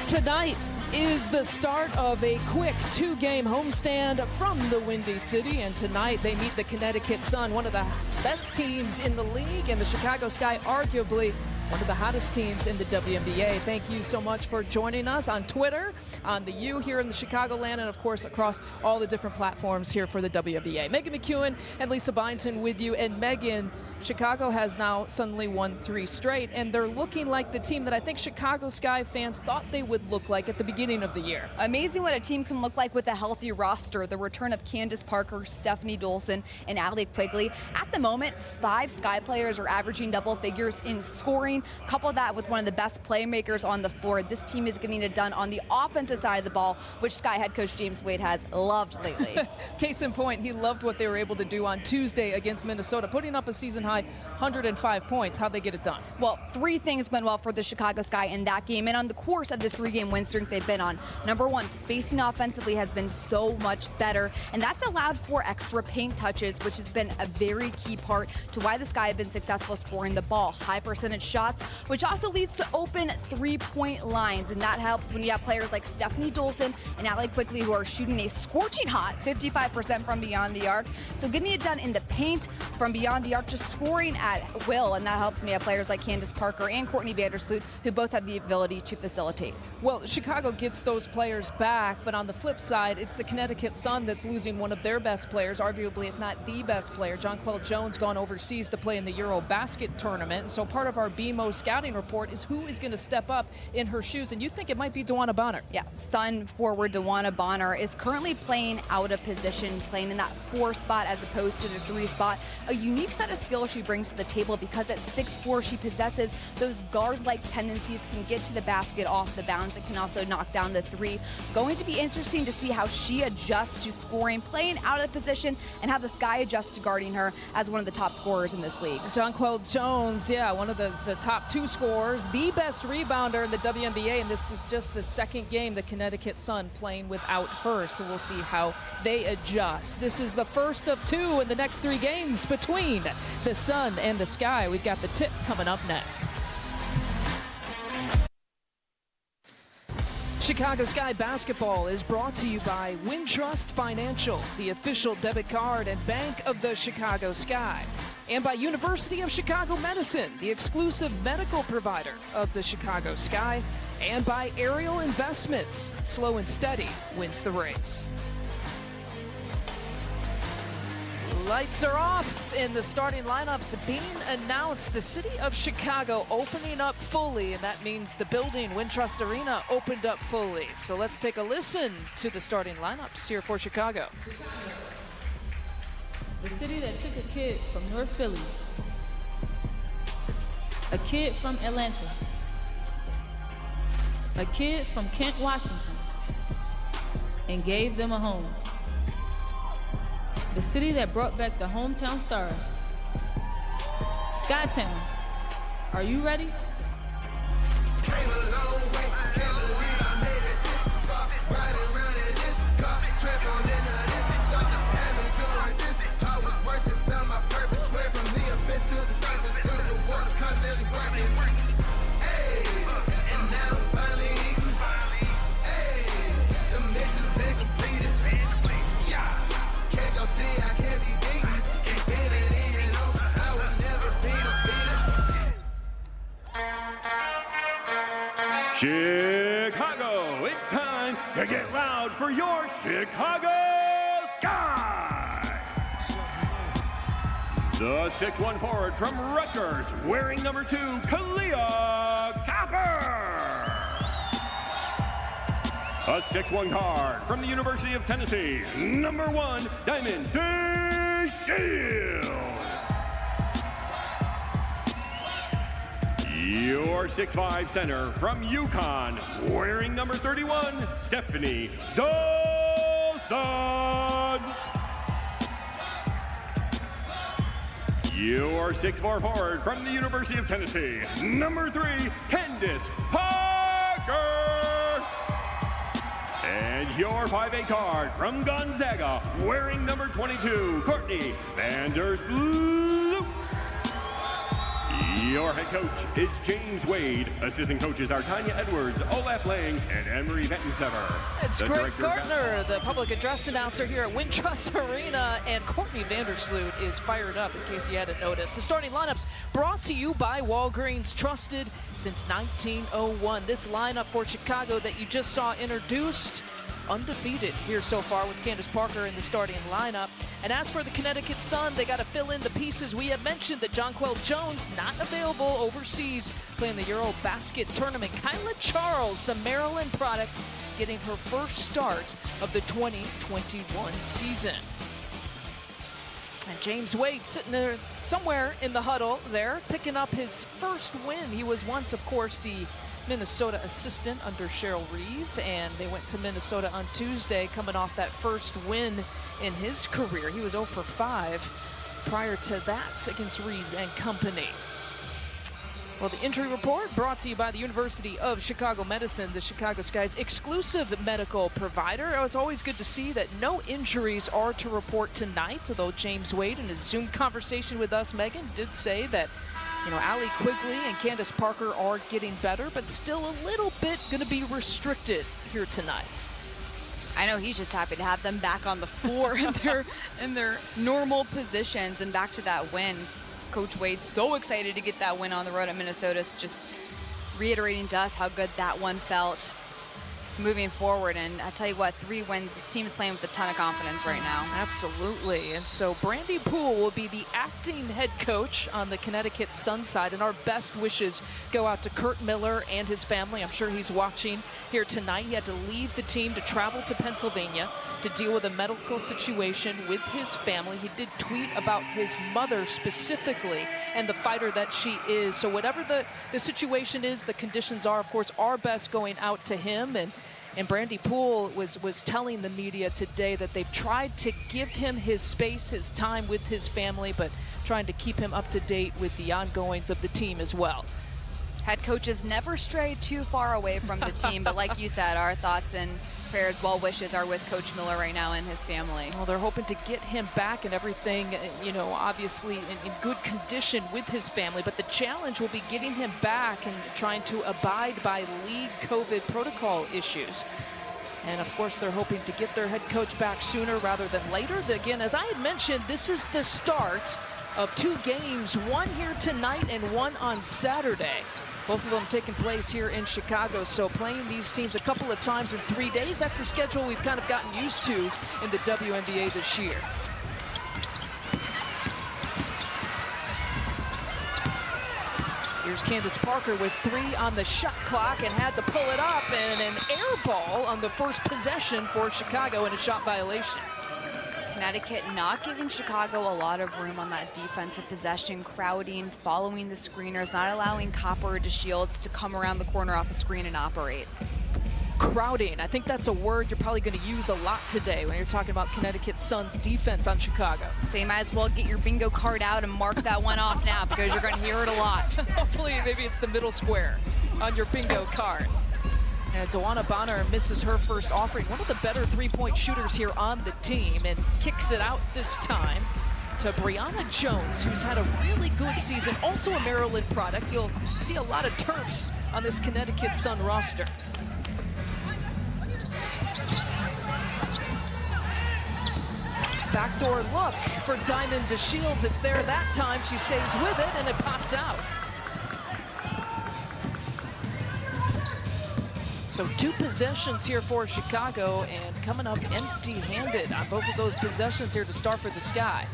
Tonight is the start of a quick two-game homestand from the Windy City, and tonight they meet the Connecticut Sun, one of the best teams in the league, and the Chicago Sky, arguably one of the hottest teams in the WNBA. Thank you so much for joining us on Twitter, on the U here in the Chicagoland, and of course across all the different platforms here for the WNBA. Megan McEwen and Lisa Byington with you. And Megan, Chicago has now suddenly won 3 straight, and they're looking like the team that I think Chicago Sky fans thought they would look like at the beginning of the year. Amazing what a team can look like with a healthy roster. The return of Candace Parker, Stephanie Dolson, and Allie Quigley. At the moment, 5 Sky players are averaging double figures in scoring. Couple that with one of the best playmakers on the floor. This team is getting it done on the offensive side of the ball, which Sky head coach James Wade has loved lately. Case in point, he loved what they were able to do on Tuesday against Minnesota, putting up a season-high 105 points. How'd they get it done? Well, 3 things went well for the Chicago Sky in that game, and on the course of this 3-game win streak they've been on. Number 1, spacing offensively has been so much better, and that's allowed for extra paint touches, which has been a very key part to why the Sky have been successful scoring the ball. High percentage shots, which also leads to open 3-point lines, and that helps when you have players like Stephanie Dolson and Allie Quigley who are shooting a scorching hot 55% from beyond the arc. So getting it done in the paint, from beyond the arc, just scoring at will, and that helps when you have players like Candace Parker and Courtney Vandersloot who both have the ability to facilitate. Well, Chicago gets those players back, but on the flip side, it's the Connecticut Sun that's losing one of their best players, arguably if not the best player. Jonquel Jones gone overseas to play in the Eurobasket tournament, and so part of our BMO scouting report is who is going to step up in her shoes, and you think it might be DeWanna Bonner. Yeah, Sun forward DeWanna Bonner is currently playing out of position, playing in that 4 spot as opposed to the 3 spot. A unique set of skills she brings to the table because at 6'4", she possesses those guard-like tendencies, can get to the basket off the bounce, and can also knock down the 3. Going to be interesting to see how she adjusts to scoring, playing out of position, and how the Sky adjusts to guarding her as one of the top scorers in this league. Jonquel Jones, yeah, one of the top 2 scorers, the best rebounder in the WNBA, and this is just the 2nd game the Connecticut Sun playing without her, so we'll see how they adjust. This is the first of 2 in the next 3 games between the Sun and the Sky. We've got the tip coming up next. Chicago Sky basketball is brought to you by Wintrust Financial, the official debit card and bank of the Chicago Sky, and by University of Chicago Medicine, the exclusive medical provider of the Chicago Sky, and by Ariel Investments. Slow and steady wins the race. Lights are off and the starting lineups being announced. The city of Chicago opening up fully, and that means the building, Wintrust Arena, opened up fully. So let's take a listen to the starting lineups here for Chicago. The city that took a kid from North Philly, a kid from Atlanta, a kid from Kent, Washington, and gave them a home. The city that brought back the hometown stars. Skytown, are you ready? Chicago, it's time to get loud for your Chicago Sky! The 6'1" forward from Rutgers, wearing number 2, Kalia Capper. A 6'1" guard from the University of Tennessee, number 1, Diamond DeShields. Your 6'5" center from UConn, wearing number 31, Stephanie Dolson. Your 6'4" forward from the University of Tennessee, number 3, Candace Parker. And your 5'8" guard from Gonzaga, wearing number 22, Courtney Vandersloot. Your head coach is James Wade. Assistant coaches are Tanya Edwards, Olaf Lang, and Emery Vettensever. It's Greg Gardner, the public address announcer here at Wintrust Arena, and Courtney Vandersloot is fired up in case you hadn't noticed. The starting lineups brought to you by Walgreens, trusted since 1901. This lineup for Chicago that you just saw introduced, undefeated here so far with Candace Parker in the starting lineup. And as for the Connecticut Sun, they got to fill in the pieces. We have mentioned that Jonquel Jones not available overseas playing the Eurobasket tournament. Kyla Charles, the Maryland product, getting her first start of the 2021 season. And James Wade sitting there somewhere in the huddle there, picking up his first win. He was once, of course, the Minnesota assistant under Cheryl Reeve, and they went to Minnesota on Tuesday, coming off that first win in his career. He was 0 for 5 prior to that against Reeves and company. Well, the injury report brought to you by the University of Chicago Medicine, the Chicago Sky's exclusive medical provider. It was always good to see that no injuries are to report tonight, although James Wade in his Zoom conversation with us, Megan, did say that Allie Quigley and Candace Parker are getting better, but still a little bit going to be restricted here tonight. I know he's just happy to have them back on the floor in their normal positions and back to that win. Coach Wade so excited to get that win on the road at Minnesota, just reiterating to us how good that one felt moving forward. And I tell you what, 3 wins, this team is playing with a ton of confidence right now. Absolutely. And so Brandy Poole will be the acting head coach on the Connecticut Sun side, and our best wishes go out to Kurt Miller and his family. I'm sure he's watching here tonight. He had to leave the team to travel to Pennsylvania to deal with a medical situation with his family. He did tweet about his mother specifically and the fighter that she is. So whatever the situation is, the conditions are, of course, our best going out to him. And Brandy Poole was telling the media today that they've tried to give him his space, his time with his family, but trying to keep him up to date with the ongoings of the team as well. Head coaches never stray too far away from the team, but like you said, our thoughts and prayers, well wishes are with Coach Miller right now and his family. Well, they're hoping to get him back and everything, obviously in good condition with his family, but the challenge will be getting him back and trying to abide by league COVID protocol issues. And of course, they're hoping to get their head coach back sooner rather than later. Again, as I had mentioned, this is the start of 2 games, one here tonight and one on Saturday. Both of them taking place here in Chicago, so playing these teams a couple of times in 3 days, that's the schedule we've kind of gotten used to in the WNBA this year. Here's Candace Parker with 3 on the shot clock and had to pull it up, and an air ball on the first possession for Chicago and a shot violation. Connecticut not giving Chicago a lot of room on that defensive possession, crowding, following the screeners, not allowing Copper to Shields to come around the corner off a screen and operate. Crowding, I think that's a word you're probably going to use a lot today when you're talking about Connecticut Sun's defense on Chicago. So you might as well get your bingo card out and mark that one off now, because you're going to hear it a lot. Hopefully, maybe it's the middle square on your bingo card. And Dewana Bonner misses her first offering. One of the better three-point shooters here on the team, and kicks it out this time to Brianna Jones, who's had a really good season. Also a Maryland product. You'll see a lot of Terps on this Connecticut Sun roster. Backdoor look for Diamond DeShields. It's there that time. She stays with it, and it pops out. So 2 possessions here for Chicago, and coming up empty-handed on both of those possessions here to start for the Sky.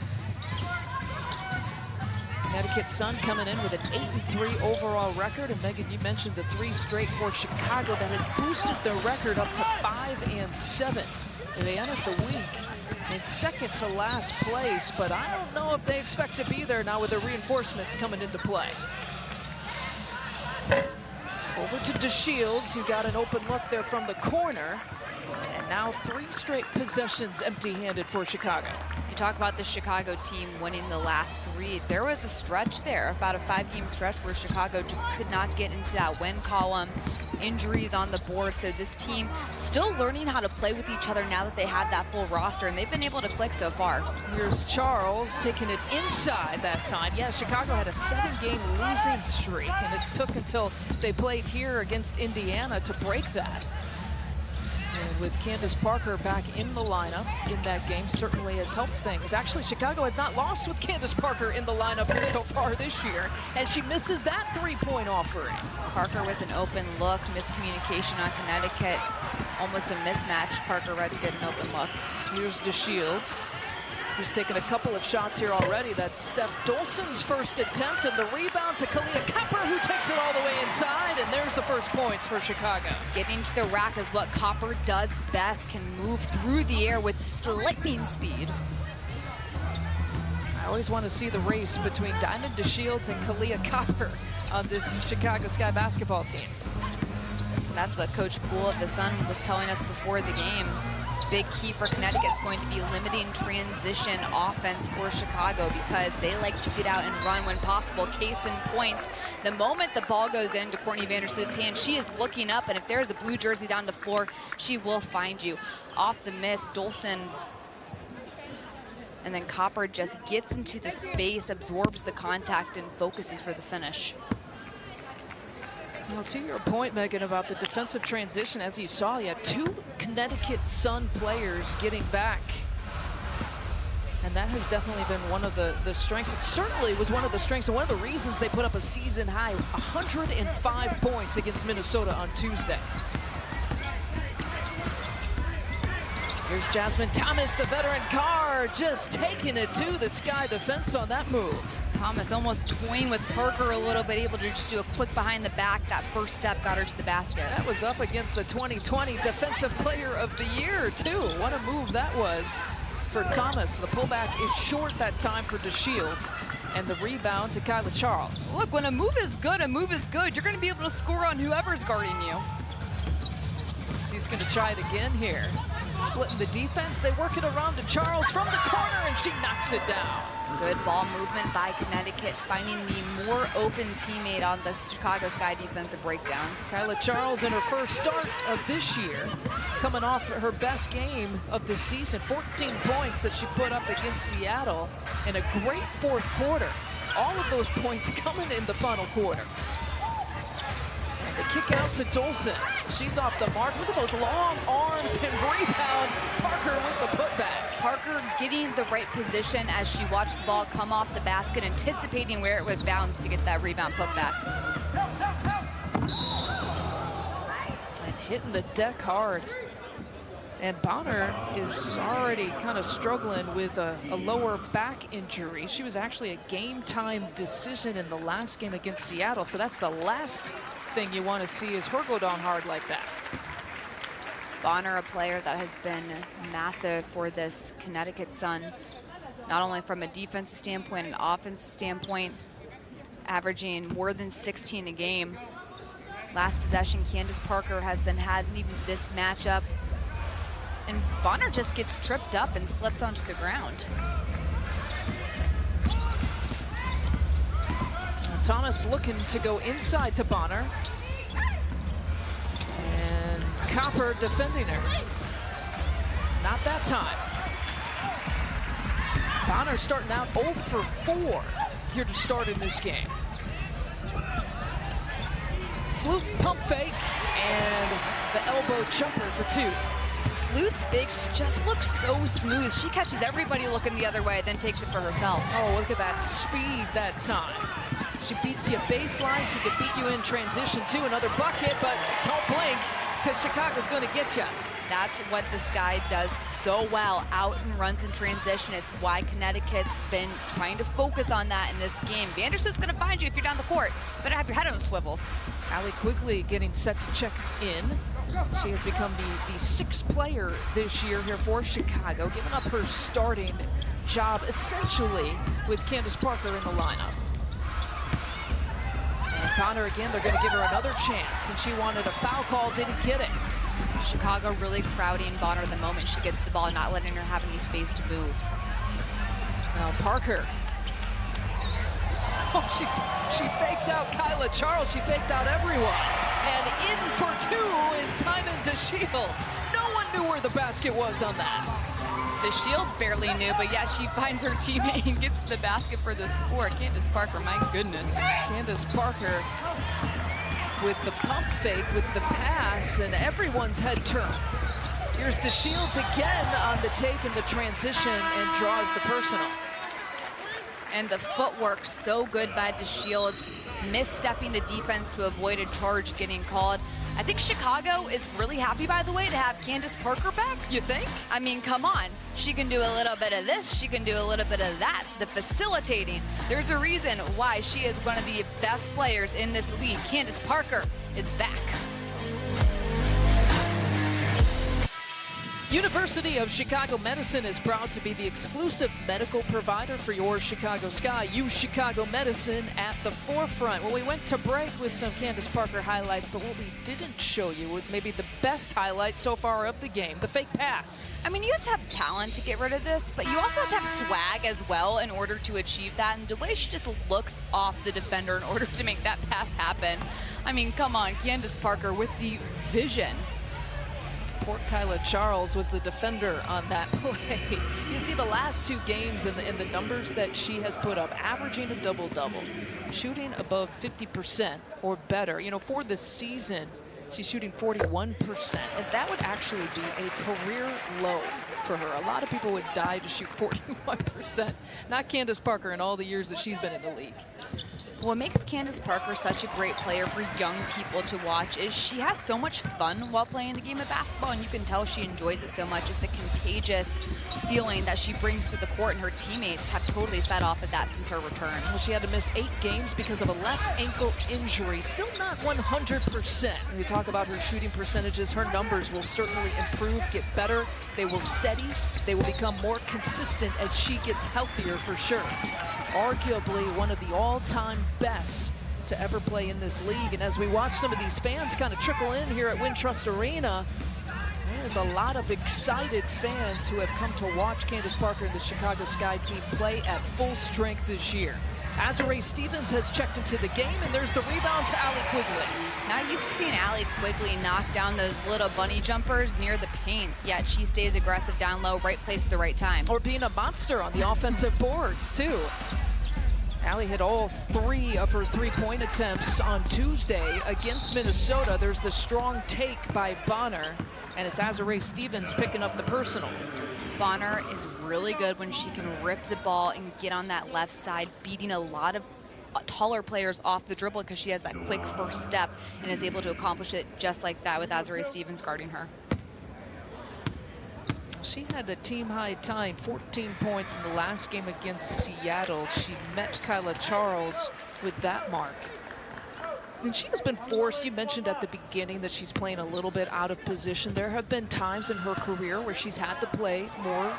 Connecticut Sun coming in with an 8-3 overall record. And Megan, you mentioned the 3 straight for Chicago. That has boosted the record up to 5-7. And they entered the week in second to last place, but I don't know if they expect to be there now with the reinforcements coming into play. Over to DeShields, who got an open look there from the corner. And now 3 straight possessions empty-handed for Chicago. You talk about the Chicago team winning the last 3. There was a stretch there, about a 5-game stretch, where Chicago just could not get into that win column. Injuries on the board, so this team still learning how to play with each other now that they have that full roster, and they've been able to click so far. Here's Charles taking it inside that time. Yeah, Chicago had a 7-game losing streak, and it took until they played here against Indiana to break that. And with Candace Parker back in the lineup in that game, certainly has helped things. Actually, Chicago has not lost with Candace Parker in the lineup so far this year, and she misses that 3-point offering. Parker with an open look, miscommunication on Connecticut, almost a mismatch. Parker ready to get an open look. Here's DeShields, who's taken a couple of shots here already. That's Steph Dolson's first attempt, and the rebound to Kalia Copper, who takes it all the way inside, and there's the first points for Chicago. Getting to the rack is what Copper does best, can move through the air with lightning speed. I always want to see the race between Diamond DeShields and Kalia Copper on this Chicago Sky basketball team. That's what Coach Poole of the Sun was telling us before the game. Big key for Connecticut is going to be limiting transition offense for Chicago, because they like to get out and run when possible. Case in point, the moment the ball goes into Courtney Vandersloot's hand, she is looking up, and if there's a blue jersey down the floor, she will find you. Off the miss, Dolson, and then Copper just gets into the space, absorbs the contact, and focuses for the finish. Well, to your point, Megan, about the defensive transition, as you saw, you had 2 Connecticut Sun players getting back. And that has definitely been one of the strengths. It certainly was one of the strengths, and one of the reasons they put up a season high 105 points against Minnesota on Tuesday. Here's Jasmine Thomas, the veteran guard, just taking it to the Sky defense on that move. Thomas almost toying with Parker a little bit, able to just do a quick behind the back. That first step got her to the basket. That was up against the 2020 Defensive Player of the Year, too. What a move that was for Thomas. The pullback is short that time for DeShields, and the rebound to Kyla Charles. Look, when a move is good, you're going to be able to score on whoever's guarding you. She's going to try it again here. Splitting the defense, they work it around to Charles from the corner, and she knocks it down. Good ball movement by Connecticut, finding the more open teammate on the Chicago Sky defensive breakdown. Kyla Charles in her first start of this year, coming off her best game of the season, 14 points that she put up against Seattle in a great fourth quarter. All of those points coming in the final quarter. The kick out to Dolson. She's off the mark. Look at those long arms and rebound. Parker with the putback. Parker getting the right position as she watched the ball come off the basket, anticipating where it would bounce to get that rebound putback. And hitting the deck hard. And Bonner is already kind of struggling with a lower back injury. She was actually a game-time decision in the last game against Seattle, so that's the last thing you want to see is her go down hard like that. Bonner, a player that has been massive for this Connecticut Sun, not only from a defensive standpoint and offensive standpoint, averaging more than 16 a game. Last possession, Candace Parker has been having this matchup, and Bonner just gets tripped up and slips onto the ground. Thomas looking to go inside to Bonner. And Copper defending her. Not that time. Bonner starting out 0 for 4 here to start in this game. Sloot pump fake and the elbow jumper for 2. Sloot's fakes just look so smooth. She catches everybody looking the other way, then takes it for herself. Oh, look at that speed that time. She beats you baseline. She could beat you in transition too. Another bucket, but don't blink because Chicago's going to get you. That's what the Sky does so well, out and runs in transition. It's why Connecticut's been trying to focus on that in this game. Vandersloot's going to find you if you're down the court. You better have your head on a swivel. Allie quickly getting set to check in. She has become the 6th player this year here for Chicago, giving up her starting job essentially with Candace Parker in the lineup. And Bonner again, they're going to give her another chance, and she wanted a foul call, didn't get it. Chicago really crowding Bonner the moment she gets the ball, not letting her have any space to move. Now Parker. Oh, she faked out Kyla Charles. She faked out everyone. And in for two is Timon DeShields. No one knew where the basket was on that. DeShields barely knew, but yeah, she finds her teammate and gets to the basket for the score. Candace Parker, my goodness. Candace Parker with the pump fake, with the pass, and everyone's head turned. Here's DeShields again on the take in the transition and draws the personal. And the footwork so good by DeShields, misstepping the defense to avoid a charge getting called. I think Chicago is really happy, by the way, to have Candace Parker back. You think? I mean, come on. She can do a little bit of this. She can do a little bit of that. The facilitating. There's a reason why she is one of the best players in this league. Candace Parker is back. University of Chicago Medicine is proud to be the exclusive medical provider for your Chicago Sky. Use Chicago Medicine at the forefront. Well, we went to break with some Candace Parker highlights, but what we didn't show you was maybe the best highlight so far of the game, the fake pass. I mean, you have to have talent to get rid of this, but you also have to have swag as well in order to achieve that. And the way she just looks off the defender in order to make that pass happen. I mean, come on, Candace Parker with the vision. Poor Kyla Charles was the defender on that play. You see the last two games and the numbers that she has put up, averaging a double-double, shooting above 50% or better. You know, for this season, she's shooting 41%, and that would actually be a career low for her. A lot of people would die to shoot 41%. Not Candace Parker in all the years that she's been in the league. What makes Candace Parker such a great player for young people to watch is she has so much fun while playing the game of basketball, and you can tell she enjoys it so much. It's a contagious feeling that she brings to the court, and her teammates have totally fed off of that since her return. Well, she had to miss 8 games because of a left ankle injury. Still not 100%. When we talk about her shooting percentages, her numbers will certainly improve, get better. They will steady. They will become more consistent as she gets healthier for sure. Arguably one of the all-time best to ever play in this league. And as we watch some of these fans kind of trickle in here at Wintrust Arena, there's a lot of excited fans who have come to watch Candace Parker and the Chicago Sky team play at full strength this year. Azurá Stevens has checked into the game, and there's the rebound to Allie Quigley. Not used to seeing Allie Quigley knock down those little bunny jumpers near the paint, yet she stays aggressive down low, right place at the right time. Or being a monster on the offensive boards, too. Allie hit all 3 of her 3-point attempts on Tuesday against Minnesota. There's the strong take by Bonner, and it's Azurá Stevens picking up the personal. Bonner is really good when she can rip the ball and get on that left side, beating a lot of taller players off the dribble because she has that quick first step and is able to accomplish it just like that with Azurá Stevens guarding her. She had a team-high tying 14 points in the last game against Seattle. She met Kyla Charles with that mark. And she has been forced, you mentioned at the beginning that she's playing a little bit out of position. There have been times in her career where she's had to play more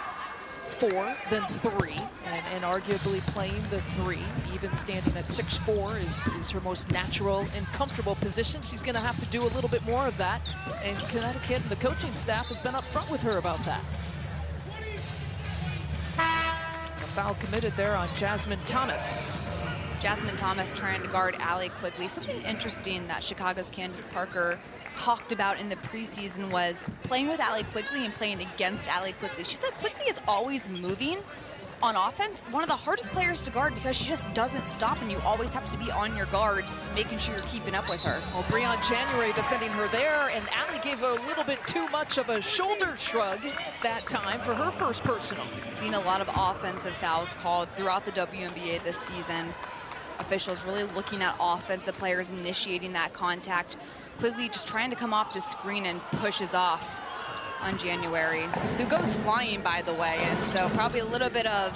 4 than 3, and arguably playing the 3, even standing at 6'4", is her most natural and comfortable position. She's going to have to do a little bit more of that, and Connecticut and the coaching staff has been upfront with her about that. A foul committed there on Jasmine Thomas. Jasmine Thomas trying to guard Allie Quigley. Something interesting that Chicago's Candace Parker talked about in the preseason was playing with Allie Quigley and playing against Allie Quigley. She said Quigley is always moving on offense. One of the hardest players to guard because she just doesn't stop, and you always have to be on your guard, making sure you're keeping up with her. Well, Breon January defending her there, and Allie gave a little bit too much of a shoulder shrug that time for her first personal. Seen a lot of offensive fouls called throughout the WNBA this season. Officials really looking at offensive players initiating that contact. Quigley just trying to come off the screen and pushes off on January, who goes flying, by the way, and so probably a little bit of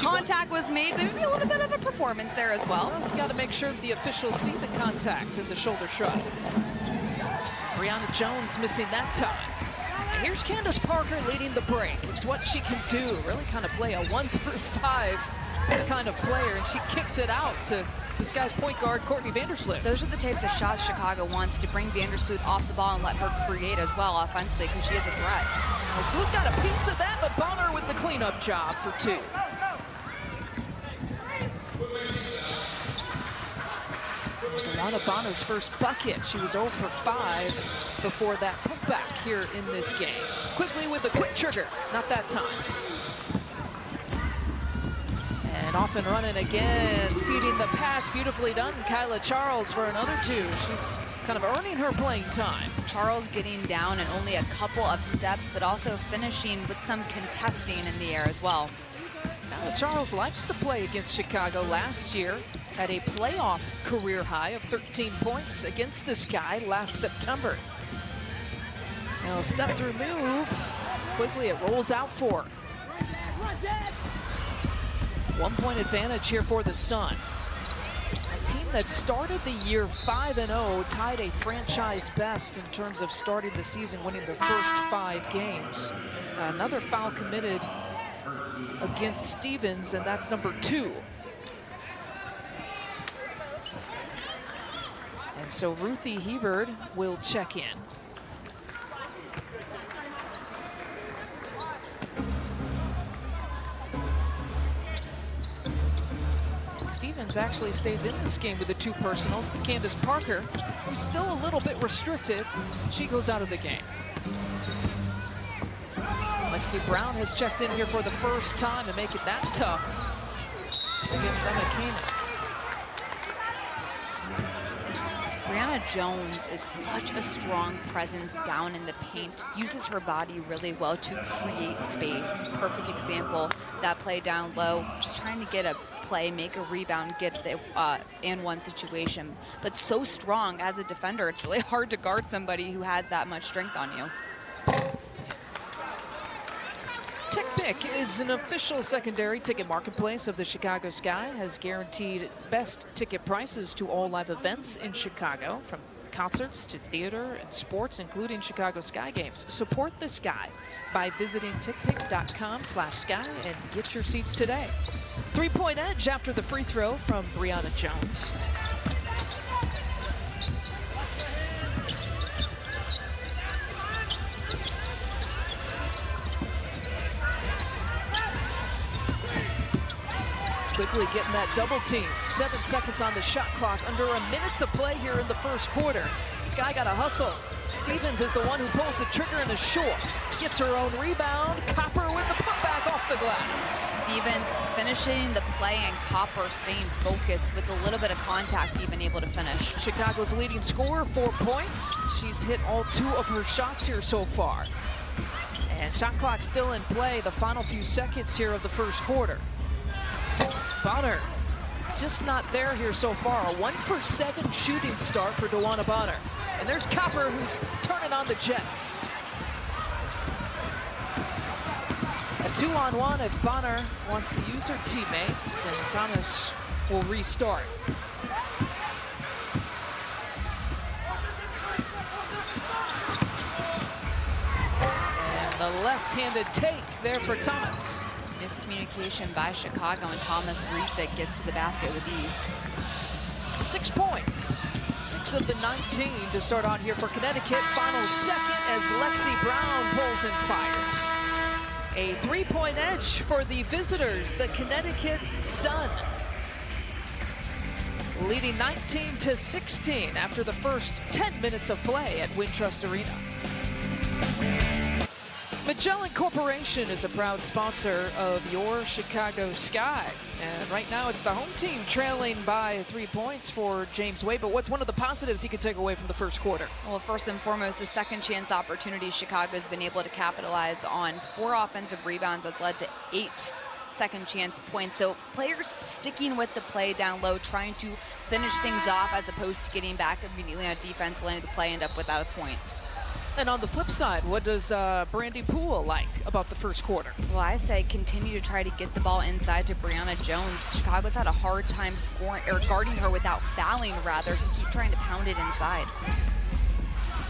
contact was made, but maybe a little bit of a performance there as well. You got to make sure the officials see the contact and the shoulder shrug. Brianna Jones missing that time. And here's Candace Parker leading the break. It's what she can do, really kind of play a 1 through 5 kind of player, and she kicks it out to the Sky's point guard, Courtney Vandersloot. Those are the types of shots Chicago wants, to bring Vandersloot off the ball and let her create as well offensively, because she is a threat. Well, Sloot got a piece of that, but Bonner with the cleanup job for 2. DeWanna Bonner's first bucket. She was 0 for 5 before that putback here in this game. Quickly with the quick trigger, not that time. And off and running again, feeding the pass, beautifully done. Kyla Charles for another 2. She's kind of earning her playing time. Charles getting down in only a couple of steps, but also finishing with some contesting in the air as well. Kyla Charles likes to play against Chicago. Last year had a playoff career high of 13 points against the Sky last September. Now step through move, quickly it rolls out for her. 1-point advantage here for the Sun. A team that started the year 5-0, tied a franchise best in terms of starting the season, winning their first 5 games. Another foul committed against Stevens, and that's number 2. And so Ruthie Hebert will check in. Stevens actually stays in this game with the 2 personals. It's Candace Parker, who's still a little bit restricted. She goes out of the game. Lexi Brown has checked in here for the first time to make it that tough against Emma Keenan. Brianna Jones is such a strong presence down in the paint, uses her body really well to create space. Perfect example, that play down low, just trying to get a play, make a rebound, get the and one situation. But so strong as a defender, it's really hard to guard somebody who has that much strength on you. TickPick is an official secondary ticket marketplace of the Chicago Sky, has guaranteed best ticket prices to all live events in Chicago, from concerts to theater and sports, including Chicago Sky games. Support the Sky by visiting tickpick.com/sky and get your seats today. 3-point edge after the free throw from Brianna Jones. Quickly getting that double team. 7 seconds on the shot clock. Under a minute to play here in the first quarter. Sky got a hustle. Stevens is the one who pulls the trigger and is short. Gets her own rebound. Copper with the putback off the glass. Stevens finishing the play and Copper staying focused with a little bit of contact, even able to finish. Chicago's leading scorer, 4 points. She's hit all 2 of her shots here so far. And shot clock still in play. The final few seconds here of the first quarter. Bonner just not there here so far. A 1 for 7 shooting start for DeWanna Bonner. And there's Copper, who's turning on the Jets. A 2-on-1 if Bonner wants to use her teammates, and Thomas will restart. And the left-handed take there for Thomas. Miscommunication by Chicago, and Thomas reads it, gets to the basket with ease. 6 points, 6 of the 19 to start on here for Connecticut. Final second as Lexi Brown pulls and fires. A 3-point edge for the visitors, the Connecticut Sun. Leading 19-16 after the first 10 minutes of play at Wintrust Arena. Magellan Corporation is a proud sponsor of your Chicago Sky. And right now it's the home team trailing by 3 points for James Wade. But what's one of the positives he could take away from the first quarter? Well, first and foremost, a second chance opportunity Chicago's been able to capitalize on. 4 offensive rebounds that's led to 8 second chance points. So players sticking with the play down low, trying to finish things off as opposed to getting back immediately on defense, letting the play end up without a point. And on the flip side, what does Brandy Poole like about the first quarter? Well, I say continue to try to get the ball inside to Brianna Jones. Chicago's had a hard time scoring or guarding her without fouling, rather, so keep trying to pound it inside.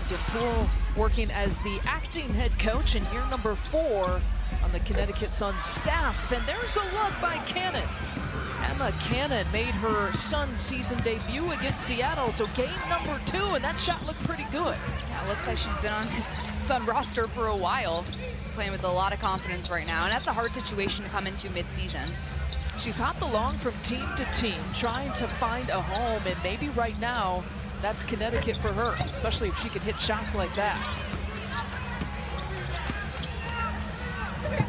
Poole working as the acting head coach in year number 4 on the Connecticut Sun staff. And there's a look by Cannon. Emma Cannon made her Sun season debut against Seattle, so game number 2, and that shot looked pretty good. Yeah, it looks like she's been on this Sun roster for a while, playing with a lot of confidence right now, and that's a hard situation to come into mid-season. She's hopped along from team to team, trying to find a home, and maybe right now, that's Connecticut for her, especially if she can hit shots like that.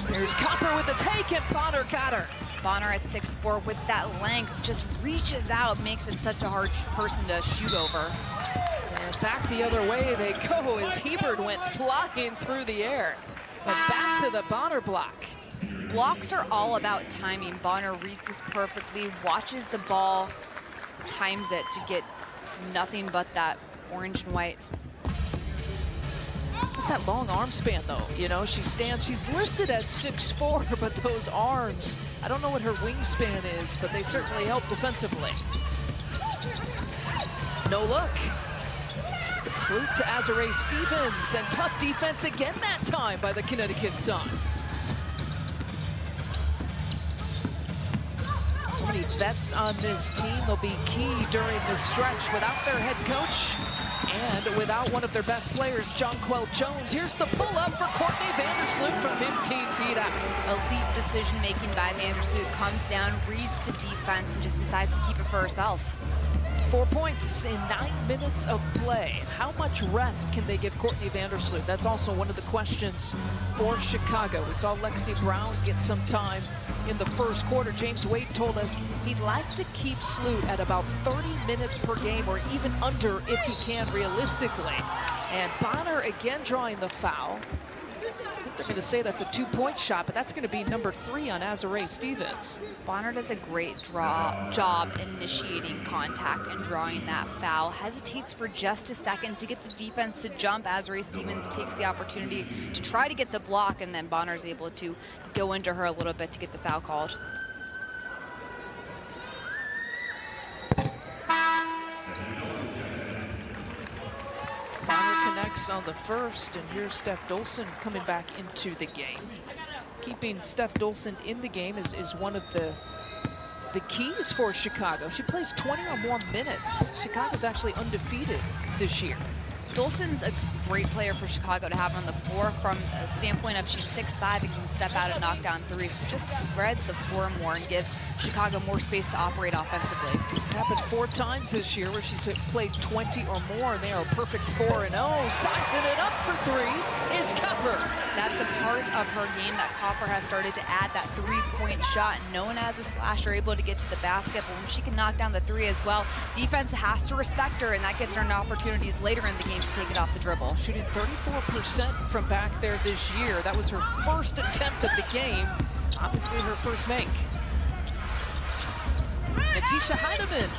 Here's Copper with the take, and Bonner got her. Bonner at 6'4" with that length just reaches out, makes it such a hard person to shoot over. And back the other way they go as Hebert went flying through the air. But back to the Bonner block. Blocks are all about timing. Bonner reads this perfectly, watches the ball, times it to get nothing but that orange and white. It's that long arm span, though. You know, she's listed at 6'4", but those arms, I don't know what her wingspan is, but they certainly help defensively. No look. Salute to Azurá Stevens, and tough defense again that time by the Connecticut Sun. So many vets on this team. They'll be key during this stretch without their head coach and without one of their best players, Jonquel Jones. Here's the pull-up for Courtney Vandersloot from 15 feet out. Elite decision-making by Vandersloot, comes down, reads the defense, and just decides to keep it for herself. 4 points in 9 minutes of play. How much rest can they give Courtney Vandersloot? That's also one of the questions for Chicago. We saw Lexi Brown get some time in the first quarter. James Wade told us he'd like to keep Sloot at about 30 minutes per game, or even under if he can realistically. And Bonner again drawing the foul. I think they're going to say that's a 2-point shot, but that's going to be number 3 on Azurá Stevens. Bonner does a great job initiating contact and drawing that foul. Hesitates for just a second to get the defense to jump. Azurá Stevens takes the opportunity to try to get the block, and then Bonner's able to go into her a little bit to get the foul called. Bonner connects on the first, and here's Steph Dolson coming back into the game. Keeping Steph Dolson in the game is one of the keys for Chicago. She plays 20 or more minutes. Chicago's actually undefeated this year. Dolson's a great player for Chicago to have on the floor from a standpoint of she's 6'5" and can step out and knock down threes, but just spreads the floor more and gives Chicago more space to operate offensively. It's happened 4 times this year where she's played 20 or more, and they are a perfect 4-0. Sizing it up for 3 is Copper. That's a part of her game that Copper has started to add, that 3-point shot. Known as a slasher, able to get to the basket, but when she can knock down the 3 as well, defense has to respect her, and that gives her opportunities later in the game to take it off the dribble. Shooting 34% from back there this year. That was her first attempt at the game. Obviously her first make. Natisha Heidemann,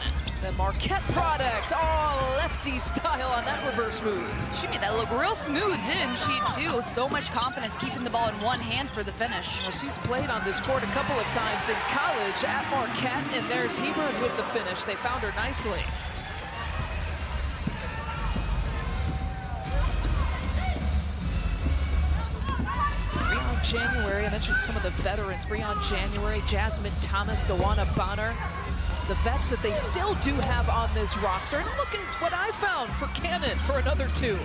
the Marquette product, all lefty style on that reverse move. She made that look real smooth, didn't she, too? So much confidence keeping the ball in one hand for the finish. Well, she's played on this court a couple of times in college at Marquette, and there's Hebert with the finish. They found her nicely. January, I mentioned some of the veterans, Breon January, Jasmine Thomas, Dewana Bonner, the vets that they still do have on this roster. And look at what I found for Cannon for another 2.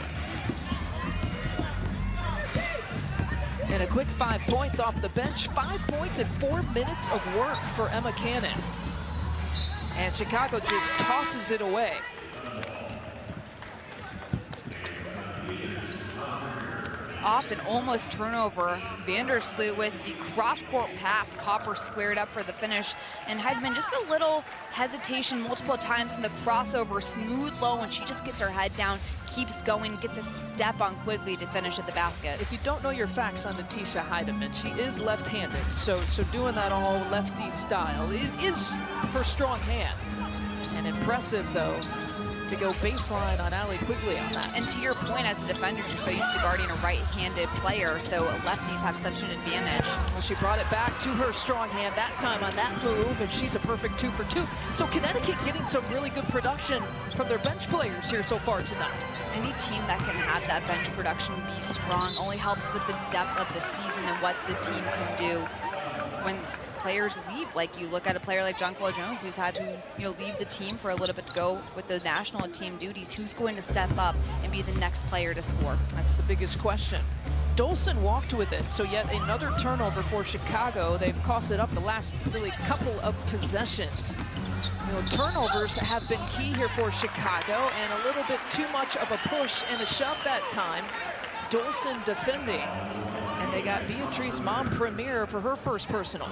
And a quick 5 points off the bench. 5 points in 4 minutes of work for Emma Cannon. And Chicago just tosses it away. Off and almost turnover. Vandersloot with the cross-court pass. Copper squared up for the finish. And Heidemann just a little hesitation multiple times in the crossover. Smooth low, and she just gets her head down, keeps going, gets a step on Quigley to finish at the basket. If you don't know your facts on Natisha Heidemann, she is left-handed. So doing that all lefty style is her strong hand. And impressive, though, to go baseline on Allie Quigley on that. And to your point, as a defender, you're so used to guarding a right-handed player, so lefties have such an advantage. Well, she brought it back to her strong hand that time on that move, and she's a perfect 2 for 2. So Connecticut getting some really good production from their bench players here so far tonight. Any team that can have that bench production be strong only helps with the depth of the season and what the team can do when players leave. Like you look at a player like Jonquel Jones, who's had to leave the team for a little bit to go with the national team duties. Who's going to step up and be the next player to score? That's the biggest question. Dolson walked with it, so yet another turnover for Chicago. They've coughed it up the last really couple of possessions. Turnovers have been key here for Chicago, and a little bit too much of a push and a shove that time. Dolson defending, and they got Beatrice Mom-Premier for her first personal.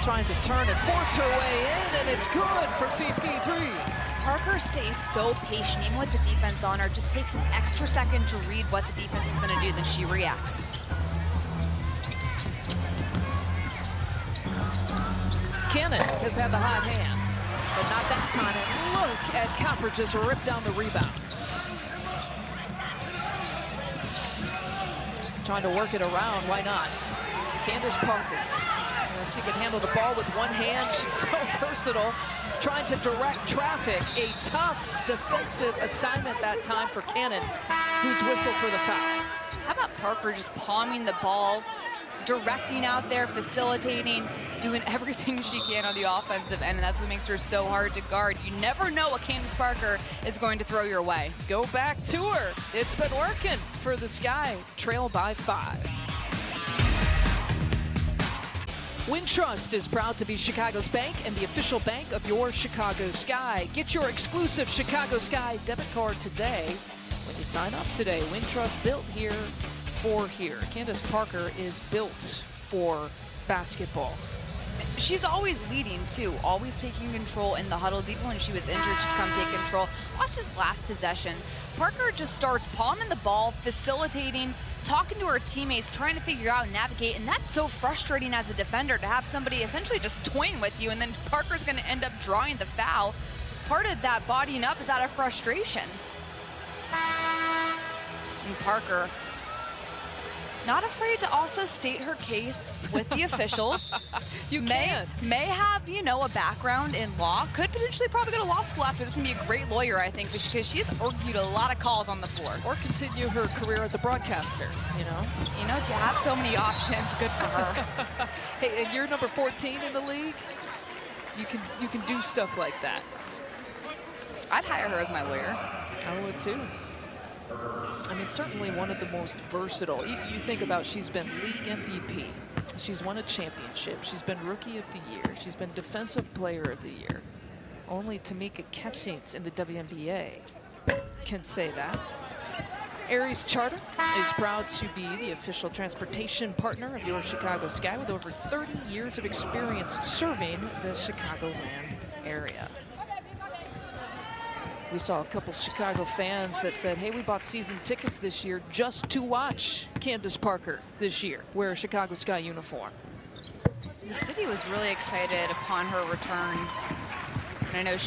Trying to turn and force her way in, and it's good for CP3. Parker stays so patient, even with the defense on her, just takes an extra second to read what the defense is going to do, then she reacts. Cannon has had the hot hand, but not that time. And look at Copper just rip down the rebound. Trying to work it around, why not? Candace Parker. She can handle the ball with one hand. She's so versatile, trying to direct traffic. A tough defensive assignment that time for Cannon, who's whistled for the foul. How about Parker just palming the ball, directing out there, facilitating, doing everything she can on the offensive end, and that's what makes her so hard to guard. You never know what Candace Parker is going to throw your way. Go back to her. It's been working for the Sky, trail by 5. Wintrust is proud to be Chicago's bank and the official bank of your Chicago Sky. Get your exclusive Chicago Sky debit card today when you sign up today. Wintrust, built here for here. Candace Parker is built for basketball. She's always leading, too, always taking control in the huddles. Even when she was injured, she'd come take control. Watch this last possession. Parker just starts palming the ball, facilitating, talking to her teammates, trying to figure out and navigate, and that's so frustrating as a defender to have somebody essentially just toying with you, and then Parker's going to end up drawing the foul. Part of that bodying up is out of frustration. And Parker, not afraid to also state her case with the officials. May have, a background in law. Could potentially probably go to law school after this and be a great lawyer, I think, because she's argued a lot of calls on the floor. Or continue her career as a broadcaster, to have so many options, good for her. Hey, and you're number 14 in the league. You can do stuff like that. I'd hire her as my lawyer. I would too. I mean, certainly one of the most versatile. You think about, she's been league MVP. She's won a championship. She's been rookie of the year. She's been defensive player of the year. Only Tamika Catchings in the WNBA can say that. Aries Charter is proud to be the official transportation partner of your Chicago Sky with over 30 years of experience serving the Chicagoland area. We saw a couple Chicago fans that said, hey, we bought season tickets this year just to watch Candace Parker this year wear a Chicago Sky uniform. The city was really excited upon her return. And I know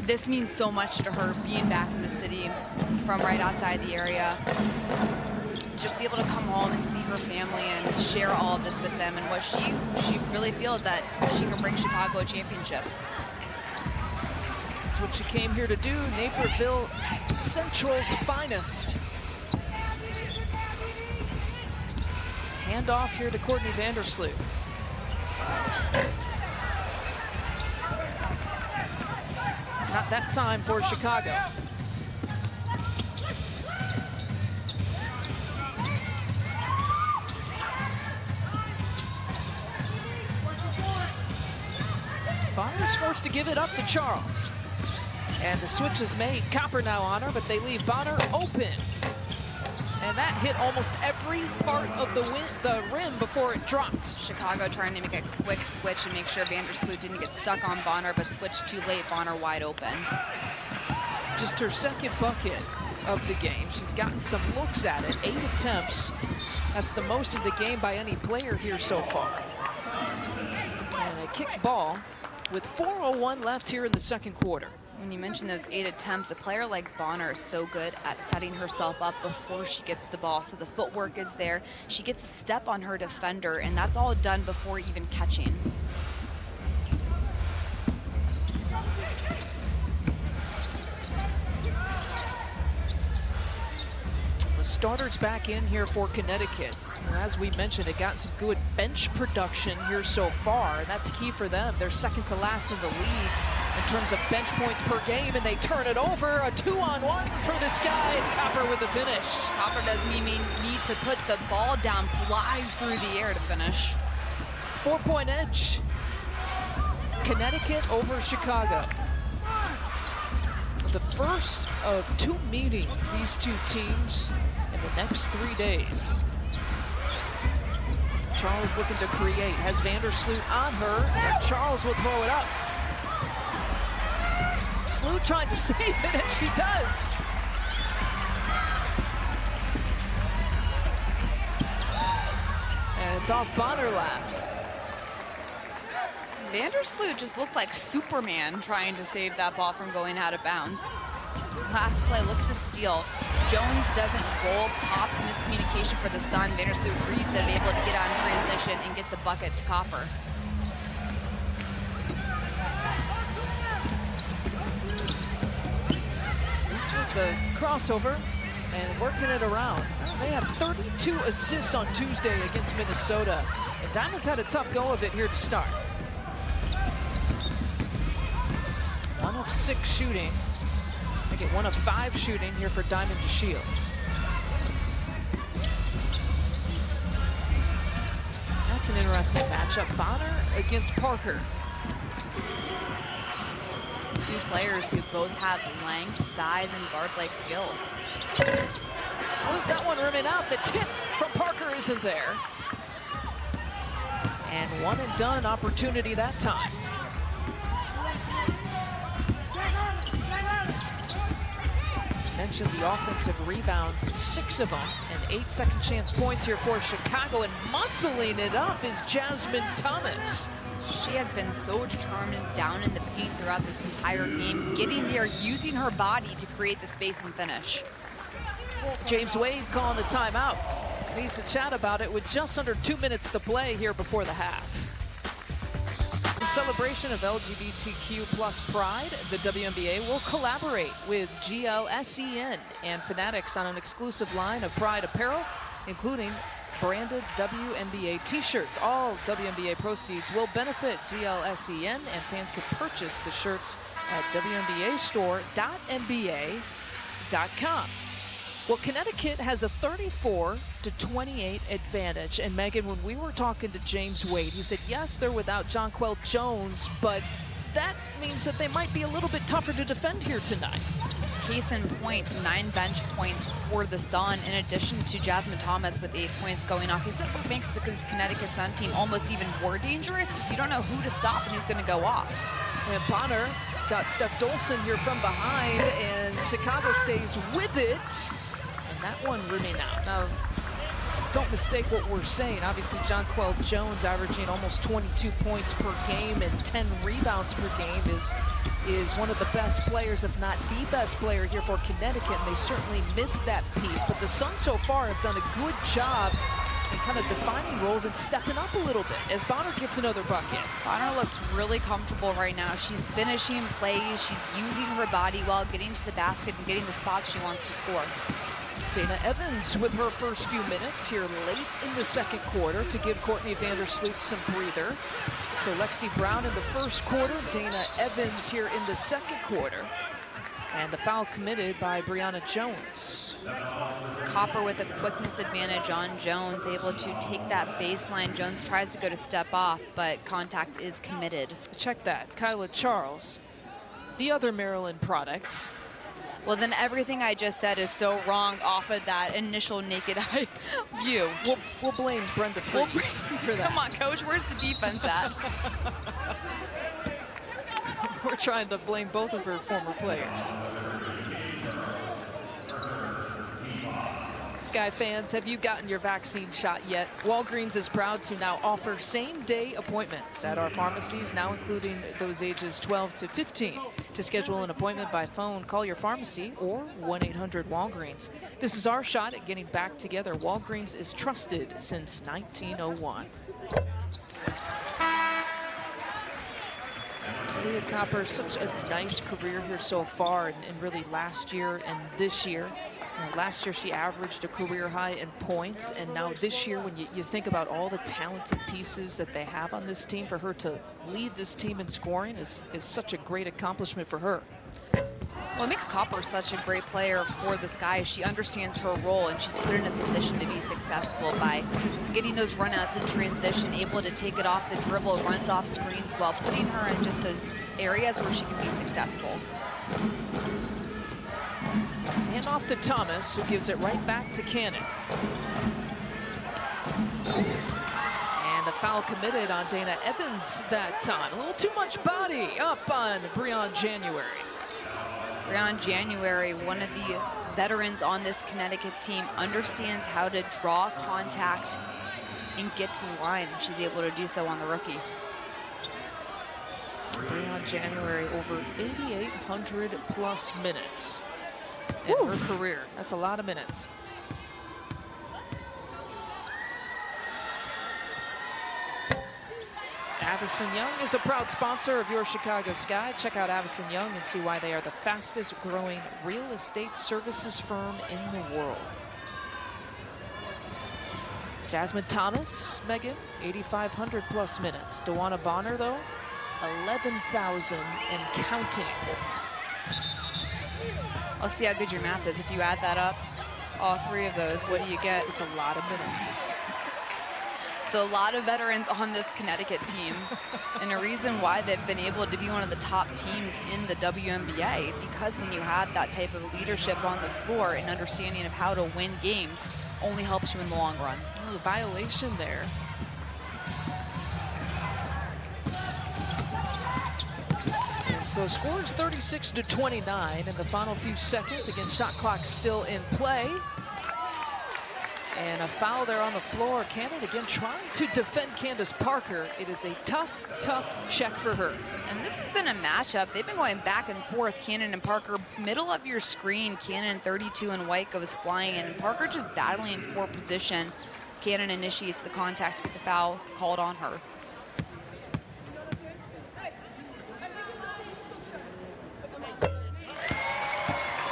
this means so much to her, being back in the city from right outside the area. Just be able to come home and see her family and share all of this with them, and what she really feels that she can bring Chicago a championship. That's what she came here to do. Naperville Central's finest. Hand off here to Courtney Vandersloot. Not that time for Chicago. Bonner's forced to give it up to Charles. And the switch is made. Copper now on her, but they leave Bonner open. And that hit almost every part of the rim before it dropped. Chicago trying to make a quick switch and make sure Vandersloot didn't get stuck on Bonner, but switched too late. Bonner wide open. Just her second bucket of the game. She's gotten some looks at it. 8 attempts. That's the most of the game by any player here so far. And a kick ball with 4:01 left here in the second quarter. When you mention those 8 attempts, a player like Bonner is so good at setting herself up before she gets the ball. So the footwork is there. She gets a step on her defender, and that's all done before even catching. starters back in here for Connecticut. And as we mentioned, they got some good bench production here so far, and that's key for them. They're second to last in the league in terms of bench points per game, and they turn it over. A 2-on-1 for the Sky. It's Copper with the finish. Copper doesn't even need to put the ball down, flies through the air to finish. 4-point edge. Connecticut over Chicago. The first of 2 meetings, these 2 teams, in the next 3 days. Charles looking to create, has Vandersloot on her, and Charles will throw it up. Sloot trying to save it, and she does. And it's off Bonner last. Vandersloot just looked like Superman trying to save that ball from going out of bounds. Last play, look at the steal. Jones doesn't roll, pops, miscommunication for the Sun. Vandersloot reads it, able to get on transition and get the bucket to Copper. The crossover and working it around. They had 32 assists on Tuesday against Minnesota. And Diamonds had a tough go of it here to start. 1 of 6 shooting. They get 1 of 5 shooting here for Diamond to Shields. That's an interesting matchup. Bonner against Parker. 2 players who both have length, size, and guard-like skills. Sloot got one rimming out. The tip from Parker isn't there. And 1 and done opportunity that time. Mentioned the offensive rebounds, 6 of them, and 8 second chance points here for Chicago, and muscling it up is Jasmine Thomas. She has been so determined down in the paint throughout this entire game, getting there, using her body to create the space and finish. James Wade calling a timeout. Needs to chat about it with just under 2 minutes to play here before the half. In celebration of LGBTQ plus pride, the WNBA will collaborate with GLSEN and Fanatics on an exclusive line of pride apparel, including branded WNBA t-shirts. All WNBA proceeds will benefit GLSEN, and fans can purchase the shirts at WNBAstore.nba.com. Well, Connecticut has a 34-28 advantage. And Megan, when we were talking to James Wade, he said, yes, they're without Jonquel Jones, but that means that they might be a little bit tougher to defend here tonight. Case in point, 9 bench points for the Sun, in addition to Jasmine Thomas with 8 points going off. He said what makes the Connecticut Sun team almost even more dangerous is you don't know who to stop and who's going to go off. And Bonner got Steph Dolson here from behind, and Chicago stays with it. And that one rimming out. Now, don't mistake what we're saying. Obviously, Jonquel Jones averaging almost 22 points per game and 10 rebounds per game is one of the best players, if not the best player here for Connecticut, and they certainly missed that piece. But the Suns so far have done a good job in kind of defining roles and stepping up a little bit as Bonner gets another bucket. Bonner looks really comfortable right now. She's finishing plays, she's using her body well, getting to the basket and getting the spots she wants to score. Dana Evans with her first few minutes here late in the second quarter to give Courtney Vandersloot some breather. So Lexi Brown in the first quarter, Dana Evans here in the second quarter. And the foul committed by Brianna Jones. Copper with a quickness advantage on Jones, able to take that baseline. Jones tries to go to step off, but contact is committed. Check that, Kyla Charles, the other Maryland product. Well, then everything I just said is so wrong off of that initial naked eye view. We'll blame Brenda Freeze for that. Come on, coach, where's the defense at? We're trying to blame both of her former players. Sky fans, have you gotten your vaccine shot yet? Walgreens is proud to now offer same-day appointments at our pharmacies, now including those ages 12 to 15. To schedule an appointment by phone, call your pharmacy or 1-800-WALGREENS. This is our shot at getting back together. Walgreens is trusted since 1901. Leah Copper, such a nice career here so far, and really last year and this year. Last year she averaged a career high in points, and now this year when you think about all the talented pieces that they have on this team, for her to lead this team in scoring is such a great accomplishment for her. Well, it makes Copper such a great player for the Sky. She understands her role, and she's put in a position to be successful by getting those runouts in transition, able to take it off the dribble, runs off screens while putting her in just those areas where she can be successful. Hand off to Thomas, who gives it right back to Cannon. And a foul committed on Dana Evans that time. A little too much body up on Breon January. Breon January, one of the veterans on this Connecticut team, understands how to draw contact and get to the line. She's able to do so on the rookie. Breon January over 8,800 plus minutes in her career. That's a lot of minutes. Avison Young is a proud sponsor of your Chicago Sky. Check out Avison Young and see why they are the fastest growing real estate services firm in the world. Jasmine Thomas, Megan, 8,500 plus minutes. Dewana Bonner, though, 11,000 and counting. I'll see how good your math is. If you add that up, all three of those, what do you get? It's a lot of minutes. So a lot of veterans on this Connecticut team, and a reason why they've been able to be one of the top teams in the WNBA, because when you have that type of leadership on the floor and understanding of how to win games, only helps you in the long run. Oh, the violation there. And so score is 36-29 in the final few seconds. Again, shot clock still in play. And a foul there on the floor. Cannon again trying to defend Candace Parker. It is a tough, tough check for her. And this has been a matchup. They've been going back and forth, Cannon and Parker. Middle of your screen, Cannon 32 and white goes flying, and Parker just battling for position. Cannon initiates the contact to get the foul called on her.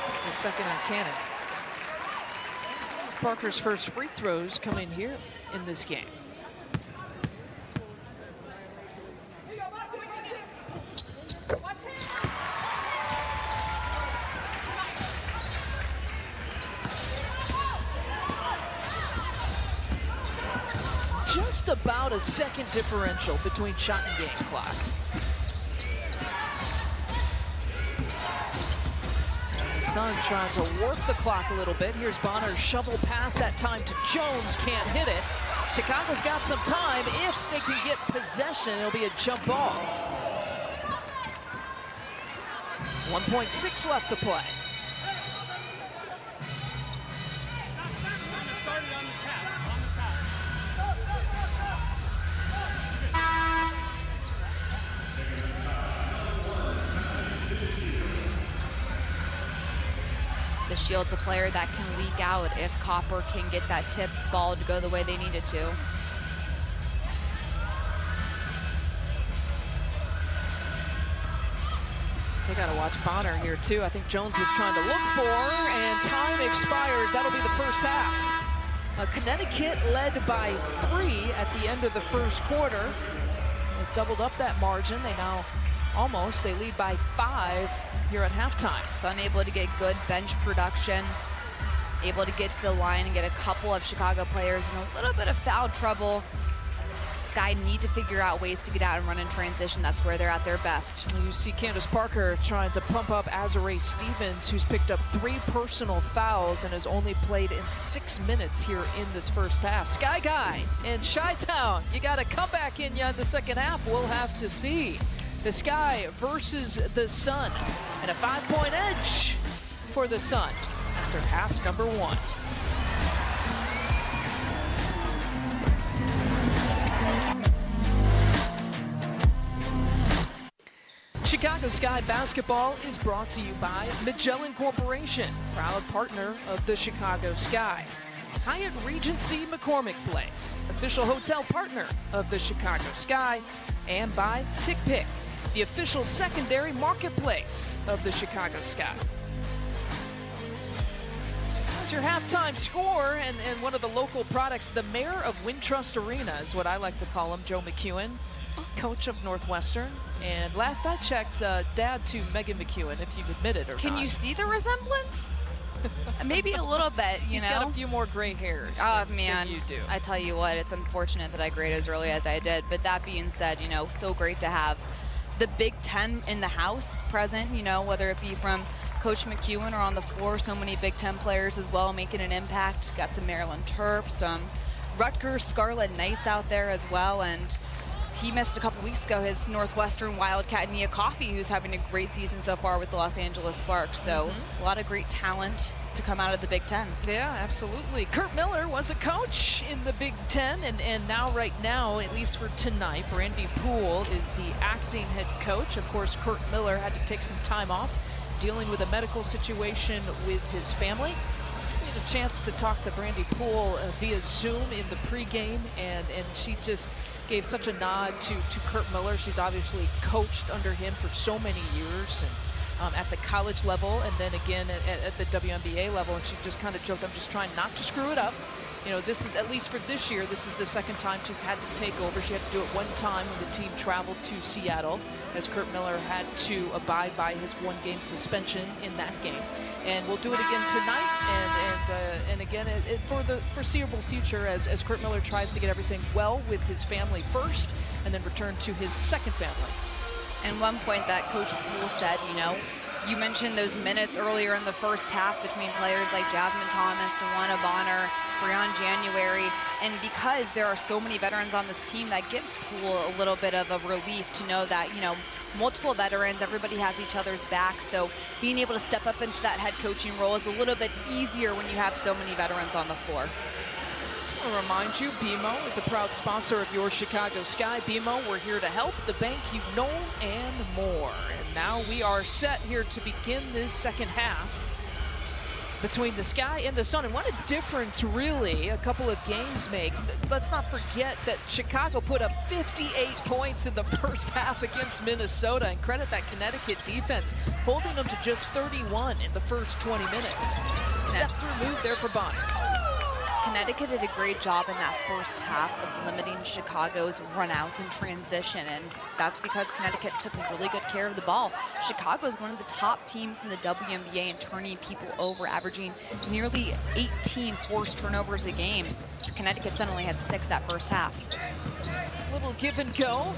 It's the second on Cannon. Parker's first free throws coming here in this game. Just about a second differential between shot and game clock. Sun trying to work the clock a little bit. Here's Bonner's shovel pass, that time to Jones, can't hit it. Chicago's got some time. If they can get possession, it'll be a jump ball. 1.6 left to play. The Shield's a player that can leak out if Copper can get that tip ball to go the way they need it to. They got to watch Bonner here, too. I think Jones was trying to look for, and time expires. That'll be the first half. Connecticut led by 3 at the end of the first quarter. They doubled up that margin. They now they lead by 5 here at halftime. Sun able to get good bench production, able to get to the line and get a couple of Chicago players in a little bit of foul trouble. Sky need to figure out ways to get out and run in transition. That's where they're at their best. You see Candace Parker trying to pump up Azarae Stevens, who's picked up 3 personal fouls and has only played in 6 minutes here in this first half. Sky Guy in Chi-Town, you got to come back in ya in the second half. We'll have to see. The Sky versus the Sun, and a 5-point edge for the Sun after half number 1. Chicago Sky basketball is brought to you by Magellan Corporation, proud partner of the Chicago Sky. Hyatt Regency McCormick Place, official hotel partner of the Chicago Sky, and by TickPick, the official secondary marketplace of the Chicago Sky. Here's your halftime score, and one of the local products, the mayor of Wintrust Arena is what I like to call him, Joe McEwen, coach of Northwestern. And last I checked, dad to Megan McEwen, if you admit it or not. Can you see the resemblance? Maybe a little bit, you know. He's got a few more gray hairs man, than you do. I tell you what, it's unfortunate that I grade as early as I did. But that being said, you know, so great to have the Big Ten in the house present, you know, whether it be from Coach McEwen or on the floor, so many Big Ten players as well making an impact. Got some Maryland Terps, some Rutgers Scarlet Knights out there as well. And he missed a couple weeks ago his Northwestern Wildcat Nia Coffey, who's having a great season so far with the Los Angeles Sparks. So a lot of great talent to come out of the Big Ten. Yeah, absolutely. Kurt Miller was a coach in the Big Ten, and now, right now, at least for tonight, Brandy Poole is the acting head coach. Of course, Kurt Miller had to take some time off, dealing with a medical situation with his family. We had a chance to talk to Brandy Poole via Zoom in the pregame, and she just gave such a nod to Kurt Miller. She's obviously coached under him for so many years, and at the college level, and then again at the WNBA level, and she just kind of joked, I'm just trying not to screw it up. You know, this is, at least for this year, this is the second time she's had to take over. She had to do it one time when the team traveled to Seattle, as Kurt Miller had to abide by his one-game suspension in that game. And we'll do it again tonight, and again for the foreseeable future, as Kurt Miller tries to get everything well with his family first, and then return to his second family. And one point that Coach Poole said, you know, you mentioned those minutes earlier in the first half between players like Jasmine Thomas, DeWanna Bonner, Breon January, and because there are so many veterans on this team, that gives Poole a little bit of a relief to know that, you know, multiple veterans, everybody has each other's back, so being able to step up into that head coaching role is a little bit easier when you have so many veterans on the floor. I'll remind you, BMO is a proud sponsor of your Chicago Sky. BMO, we're here to help the bank you know and more. And now we are set here to begin this second half between the Sky and the Sun. And what a difference, really, a couple of games make. Let's not forget that Chicago put up 58 points in the first half against Minnesota, and credit that Connecticut defense, holding them to just 31 in the first 20 minutes. Step-through move there for Bonner. Connecticut did a great job in that first half of limiting Chicago's runouts and transition, and that's because Connecticut took really good care of the ball. Chicago is one of the top teams in the WNBA in turning people over, averaging nearly 18 forced turnovers a game. Connecticut suddenly had 6 that first half. Little give and go.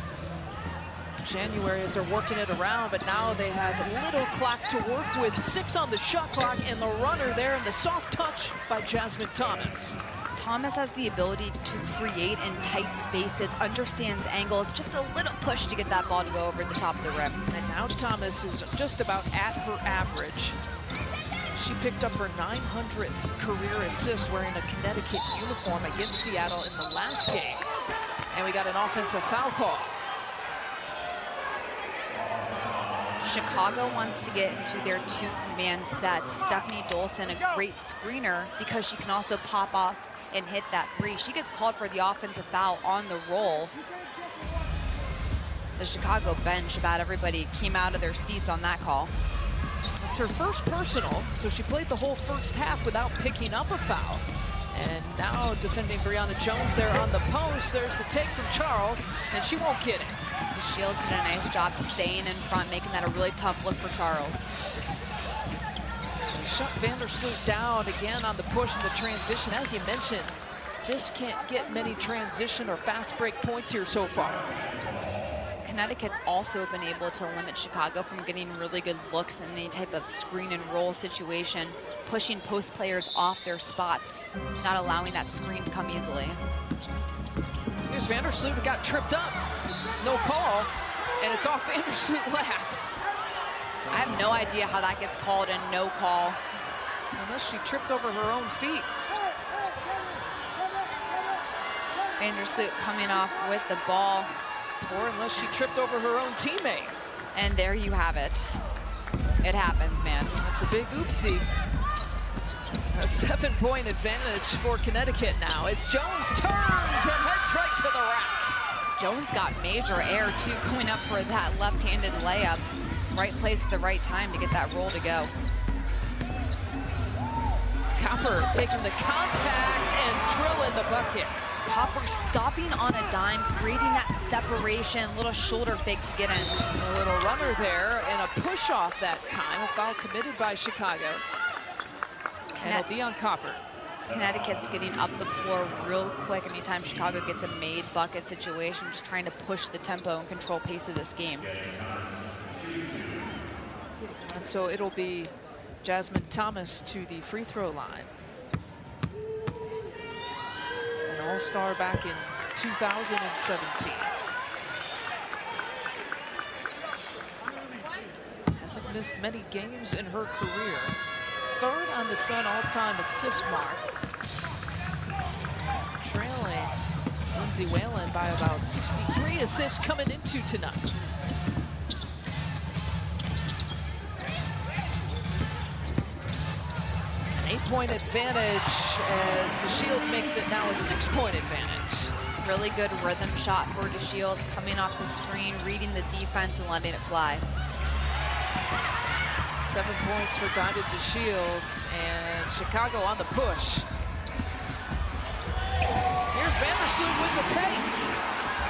January as they're working it around, but now they have a little clock to work with. 6 on the shot clock, and the runner there, and the soft touch by Jasmine Thomas. Thomas has the ability to create in tight spaces, understands angles, just a little push to get that ball to go over the top of the rim. And now Thomas is just about at her average. She picked up her 900th career assist wearing a Connecticut uniform against Seattle in the last game. And we got an offensive foul call. Chicago wants to get into their 2-man sets. Stephanie Dolson, a great screener, because she can also pop off and hit that 3. She gets called for the offensive foul on the roll. The Chicago bench, about everybody came out of their seats on that call. It's her first personal, so she played the whole first half without picking up a foul. And now defending Brianna Jones there on the post. There's the take from Charles, and she won't get it. The Shields did a nice job staying in front, making that a really tough look for Charles. They shut Vandersloot down again on the push and the transition. As you mentioned, just can't get many transition or fast break points here so far. Connecticut's also been able to limit Chicago from getting really good looks in any type of screen and roll situation, pushing post players off their spots, not allowing that screen to come easily. Here's Vandersloot, who got tripped up. No call, and it's off Vandersloot last. I have no idea how that gets called and no call. Unless she tripped over her own feet. Vandersloot coming off with the ball. Or unless she tripped over her own teammate. And there you have it. It happens, man. It's a big oopsie. A 7-point advantage for Connecticut now as Jones turns and heads right to the rack. Jones got major air, too, going up for that left-handed layup. Right place at the right time to get that roll to go. Copper taking the contact and drilling the bucket. Copper stopping on a dime, creating that separation, little shoulder fake to get in. A little runner there and a push off that time. A foul committed by Chicago. And it'll be on Copper. Connecticut's getting up the floor real quick anytime Chicago gets a made bucket situation, just trying to push the tempo and control pace of this game. And so it'll be Jasmine Thomas to the free throw line. An all-star back in 2017. Hasn't missed many games in her career. Third on the Sun all-time assist mark. Trailing Lindsay Whalen by about 63 assists coming into tonight. An 8-point advantage as DeShields makes it now a 6-point advantage. Really good rhythm shot for DeShields, coming off the screen, reading the defense and letting it fly. 7 points for Dinah DeShields, and Chicago on the push. Here's Vandersloot with the take.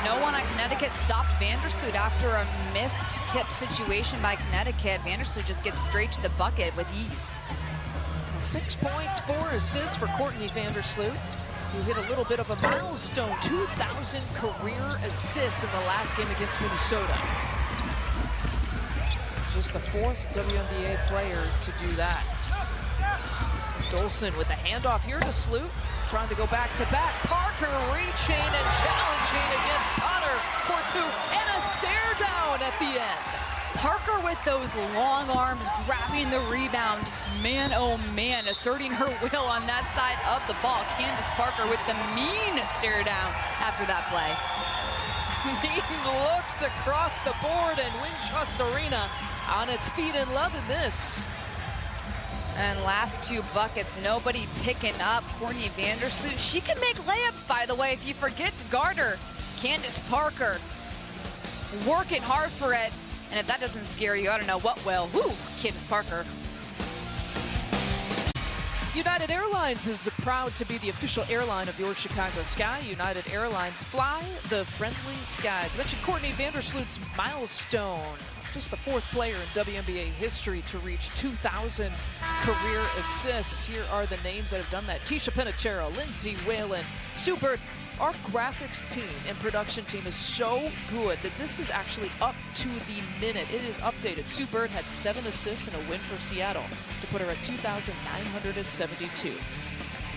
No one on Connecticut stopped Vandersloot after a missed tip situation by Connecticut. Vandersloot just gets straight to the bucket with ease. 6 points, 4 assists for Courtney Vandersloot, who hit a little bit of a milestone, 2,000 career assists in the last game against Minnesota. Just the 4th WNBA player to do that. Dolson with the handoff here to Sloot, trying to go back-to-back. Parker reaching and challenging against Potter for 2, and a stare down at the end. Parker with those long arms, grabbing the rebound. Man, oh man, asserting her will on that side of the ball. Candace Parker with the mean stare down after that play. Mean looks across the board, and Wintrust Arena on its feet and loving this. And last 2 buckets, nobody picking up Courtney Vandersloot. She can make layups, by the way, if you forget to guard her. Candace Parker working hard for it. And if that doesn't scare you, I don't know what will. Woo, Candace Parker. United Airlines is proud to be the official airline of your Chicago Sky. United Airlines, fly the friendly skies. I mentioned Courtney Vandersloot's milestone. Just the 4th player in WNBA history to reach 2,000 career assists. Here are the names that have done that. Tisha Penachero, Lindsay Whalen, Sue Bird. Our graphics team and production team is so good that this is actually up to the minute. It is updated. Sue Bird had 7 assists in a win for Seattle to put her at 2,972.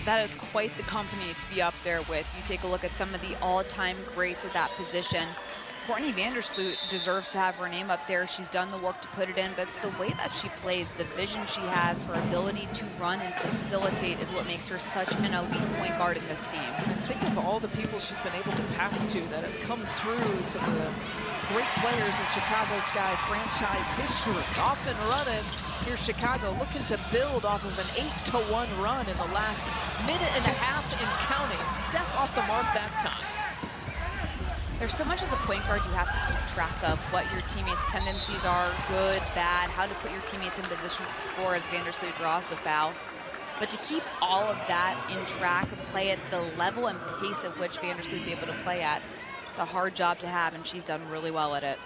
That is quite the company to be up there with. You take a look at some of the all-time greats at that position. Courtney Vandersloot deserves to have her name up there. She's done the work to put it in, but it's the way that she plays, the vision she has, her ability to run and facilitate is what makes her such an elite point guard in this game. Think of all the people she's been able to pass to that have come through some of the great players in Chicago Sky franchise history. Off and running, here's Chicago looking to build off of an 8-1 run in the last minute and a half and counting. Step off the mark that time. There's so much as a point guard you have to keep track of what your teammates' tendencies are, good, bad, how to put your teammates in positions to score as Vandersloot draws the foul. But to keep all of that in track and play at the level and pace at which Vandersloot's able to play at, it's a hard job to have, and she's done really well at it.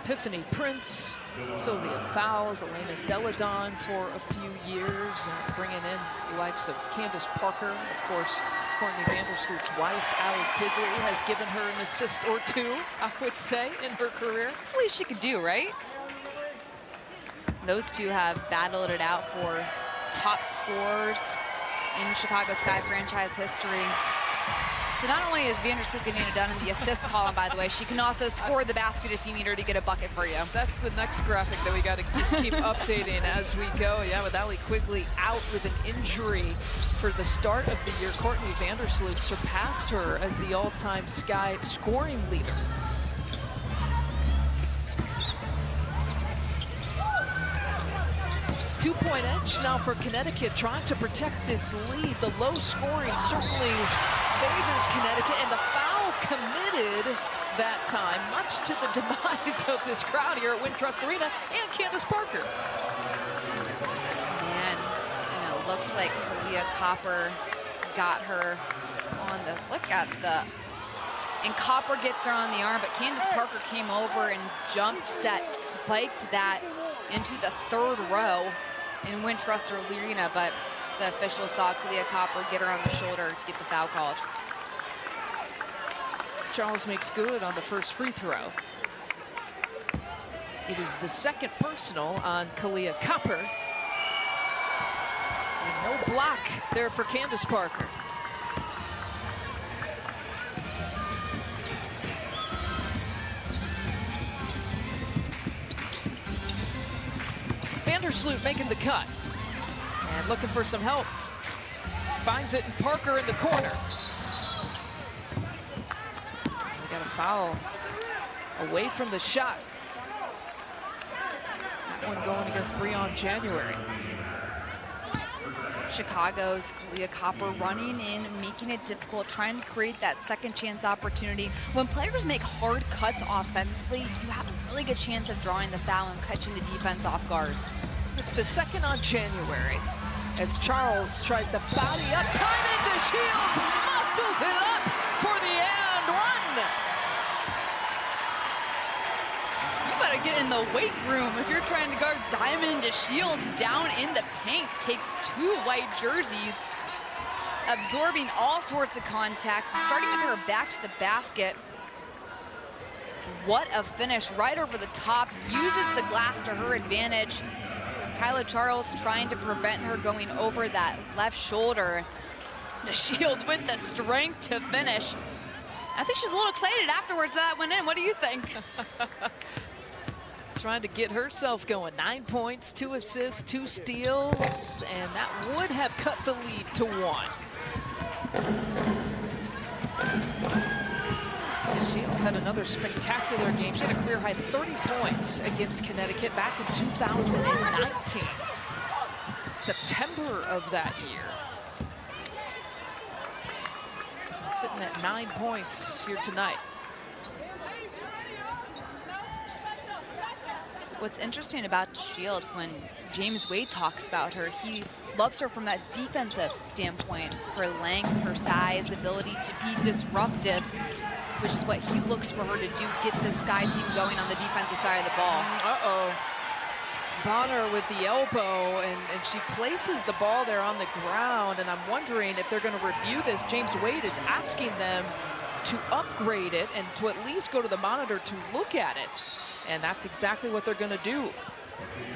Epiphany Prince, Sylvia Fowles, Elena Deladon for a few years, and bringing in the likes of Candace Parker. Of course, Courtney Vandersloot's wife, Allie Quigley, has given her an assist or 2, I would say, in her career. That's the least she could do, right? Those 2 have battled it out for top scorers in Chicago Sky franchise history. So not only is Vandersloot getting it done in the assist column, by the way, she can also score the basket if you need her to get a bucket for you. That's the next graphic that we got to just keep updating as we go. Yeah, with Allie Quigley out with an injury for the start of the year, Courtney Vandersloot surpassed her as the all-time Sky scoring leader. Two-point edge now for Connecticut, trying to protect this lead. The low scoring certainly favors Connecticut, and the foul committed that time, much to the demise of this crowd here at Wintrust Arena and Candace Parker. Man, looks like Kalia Copper got her on the, look at the, and Copper gets her on the arm, but Candace Parker came over and jump set, spiked that into the third row in Wintrust Arena, but the official saw Kalia Copper get her on the shoulder to get the foul called. Charles makes good on the first free throw. It is the second personal on Kalia Copper. And no block there for Candace Parker. Vandersloot making the cut. And looking for some help. Finds it in Parker in the corner. We got a foul away from the shot. That one going against Breon January. Chicago's Kalia Copper running in, making it difficult, trying to create that second chance opportunity. When players make hard cuts offensively, you have a really good chance of drawing the foul and catching the defense off guard. It's the second on January as Charles tries to body up, time into Shields, muscles it up for the and one. You better get in the weight room if you're trying to guard Diamond DeShields down in the paint. Takes two white jerseys, absorbing all sorts of contact, starting with her back to the basket. What a finish, right over the top, uses the glass to her advantage. Kyla Charles trying to prevent her going over that left shoulder. DeShields with the strength to finish. I think she was a little excited afterwards that went in. What do you think? Trying to get herself going. 9 points, 2 assists, 2 steals, and that would have cut the lead to 1. Shields had another spectacular game. She had a career high 30 points against Connecticut back in 2019. September of that year. Sitting at 9 points here tonight. What's interesting about DeShields, when James Wade talks about her, he loves her from that defensive standpoint. Her length, her size, ability to be disruptive, which is what he looks for her to do, get the Sky team going on the defensive side of the ball. Uh-oh. Bonner with the elbow, and she places the ball there on the ground, and I'm wondering if they're going to review this. James Wade is asking them to upgrade it and to at least go to the monitor to look at it. And that's exactly what they're going to do.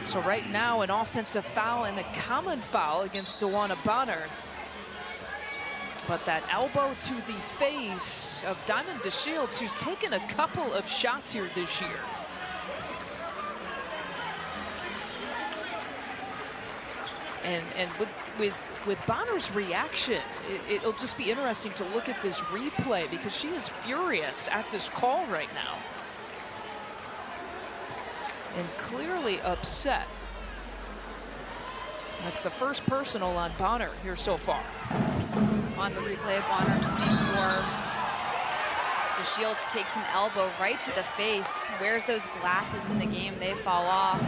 So right now, an offensive foul and a common foul against DeWanna Bonner. But that elbow to the face of Diamond DeShields, who's taken a couple of shots here this year. And with Bonner's reaction, it'll just be interesting to look at this replay because she is furious at this call right now. And clearly upset. That's the first personal on Bonner here so far. On the replay of Bonner, 24. DeShields takes an elbow right to the face, wears those glasses in the game, they fall off.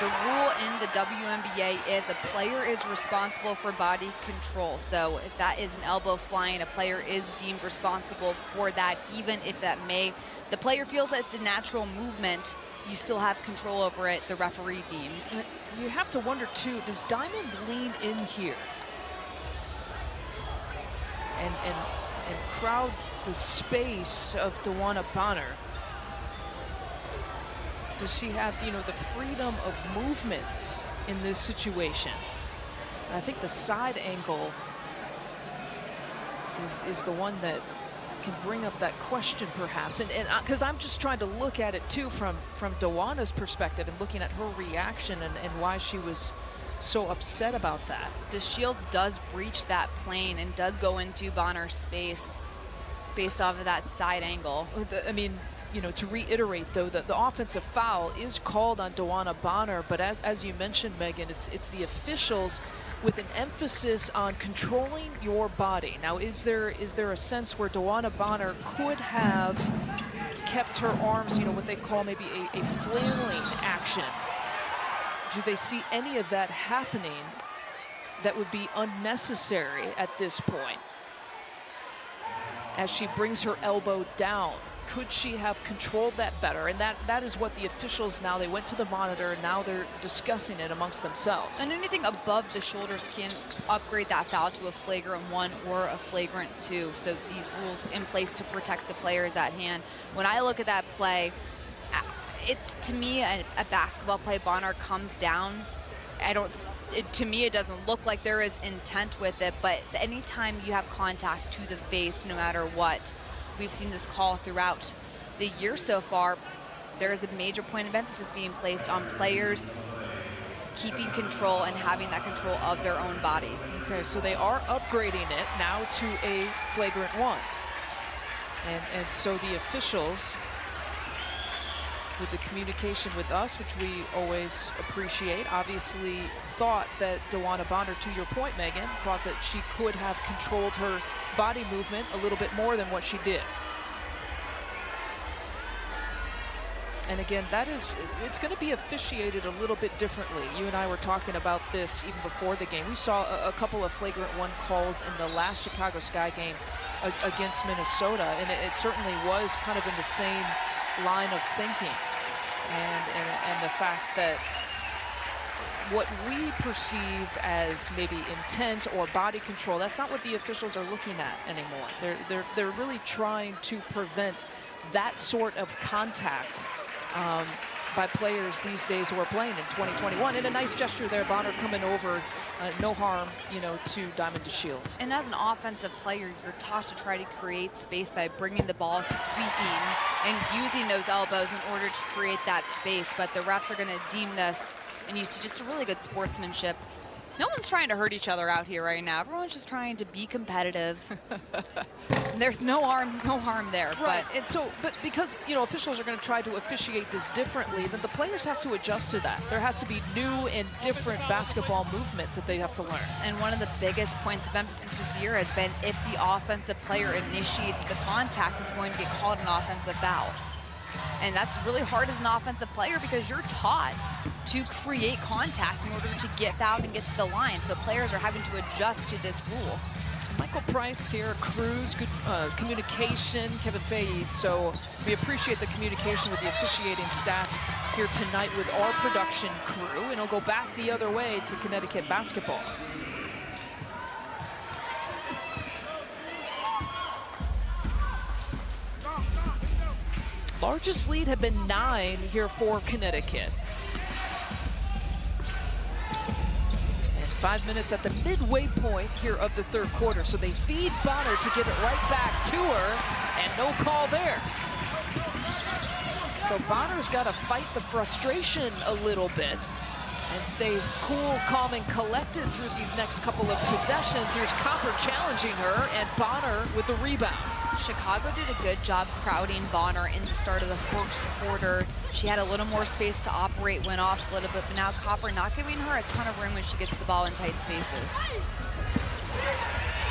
The rule in the WNBA is a player is responsible for body control. So if that is an elbow flying, a player is deemed responsible for that, even if the player feels that it's a natural movement, you still have control over it, the referee deems. You have to wonder too, does Diamond lean in here and crowd the space of DeWanna Bonner? Does she have, the freedom of movement in this situation? And I think the side angle is the one that can bring up that question perhaps. And because I'm just trying to look at it too from DeWanna's perspective and looking at her reaction and why she was so upset about that. DeShields does breach that plane and does go into Bonner's space based off of that side angle. to reiterate, though, that the offensive foul is called on DeWanna Bonner, but as you mentioned, Megan, it's the officials with an emphasis on controlling your body. Now, is there a sense where DeWanna Bonner could have kept her arms, what they call maybe a flailing action? Do they see any of that happening that would be unnecessary at this point? As she brings her elbow down, could she have controlled that better? And that is what the officials now, they went to the monitor, and now they're discussing it amongst themselves. And anything above the shoulders can upgrade that foul to a flagrant 1 or a flagrant 2. So these rules in place to protect the players at hand. When I look at that play, it's, to me, a basketball play. Bonner comes down. To me, it doesn't look like there is intent with it, but anytime you have contact to the face, no matter what, we've seen this call throughout the year so far, there is a major point of emphasis being placed on players keeping control and having that control of their own body. Okay, so they are upgrading it now to a flagrant 1. And so the officials, with the communication with us, which we always appreciate, obviously thought that DeWanna Bonner, to your point, Megan, thought that she could have controlled her body movement a little bit more than what she did. And again, it's going to be officiated a little bit differently. You and I were talking about this even before the game. We saw a couple of flagrant 1 calls in the last Chicago Sky game against Minnesota, and it certainly was kind of in the same line of thinking. And the fact that what we perceive as maybe intent or body control, that's not what the officials are looking at anymore. They're really trying to prevent that sort of contact by players these days who are playing in 2021. And a nice gesture there, Bonner coming over, no harm, to Diamond DeShields. And as an offensive player, you're taught to try to create space by bringing the ball, sweeping, and using those elbows in order to create that space. But the refs are going to deem this, and you see just a really good sportsmanship. No one's trying to hurt each other out here right now. Everyone's just trying to be competitive. There's no harm there. Right. But because officials are going to try to officiate this differently, then the players have to adjust to that. There has to be new and different basketball movements that they have to learn. And one of the biggest points of emphasis this year has been if the offensive player initiates the contact, it's going to get called an offensive foul. And that's really hard as an offensive player because you're taught to create contact in order to get fouled and get to the line. So players are having to adjust to this rule. Michael Price, Tara Cruz, good communication, Kevin Fahey. So we appreciate the communication with the officiating staff here tonight with our production crew. And it'll go back the other way to Connecticut basketball. Largest lead had been 9 here for Connecticut. And 5 minutes at the midway point here of the third quarter. So they feed Bonner to give it right back to her, and no call there. So Bonner's got to fight the frustration a little bit and stay cool, calm, and collected through these next couple of possessions. Here's Copper challenging her, and Bonner with the rebound. Chicago did a good job crowding Bonner in the start of the first quarter. She had a little more space to operate, went off a little bit, but now Copper not giving her a ton of room when she gets the ball in tight spaces.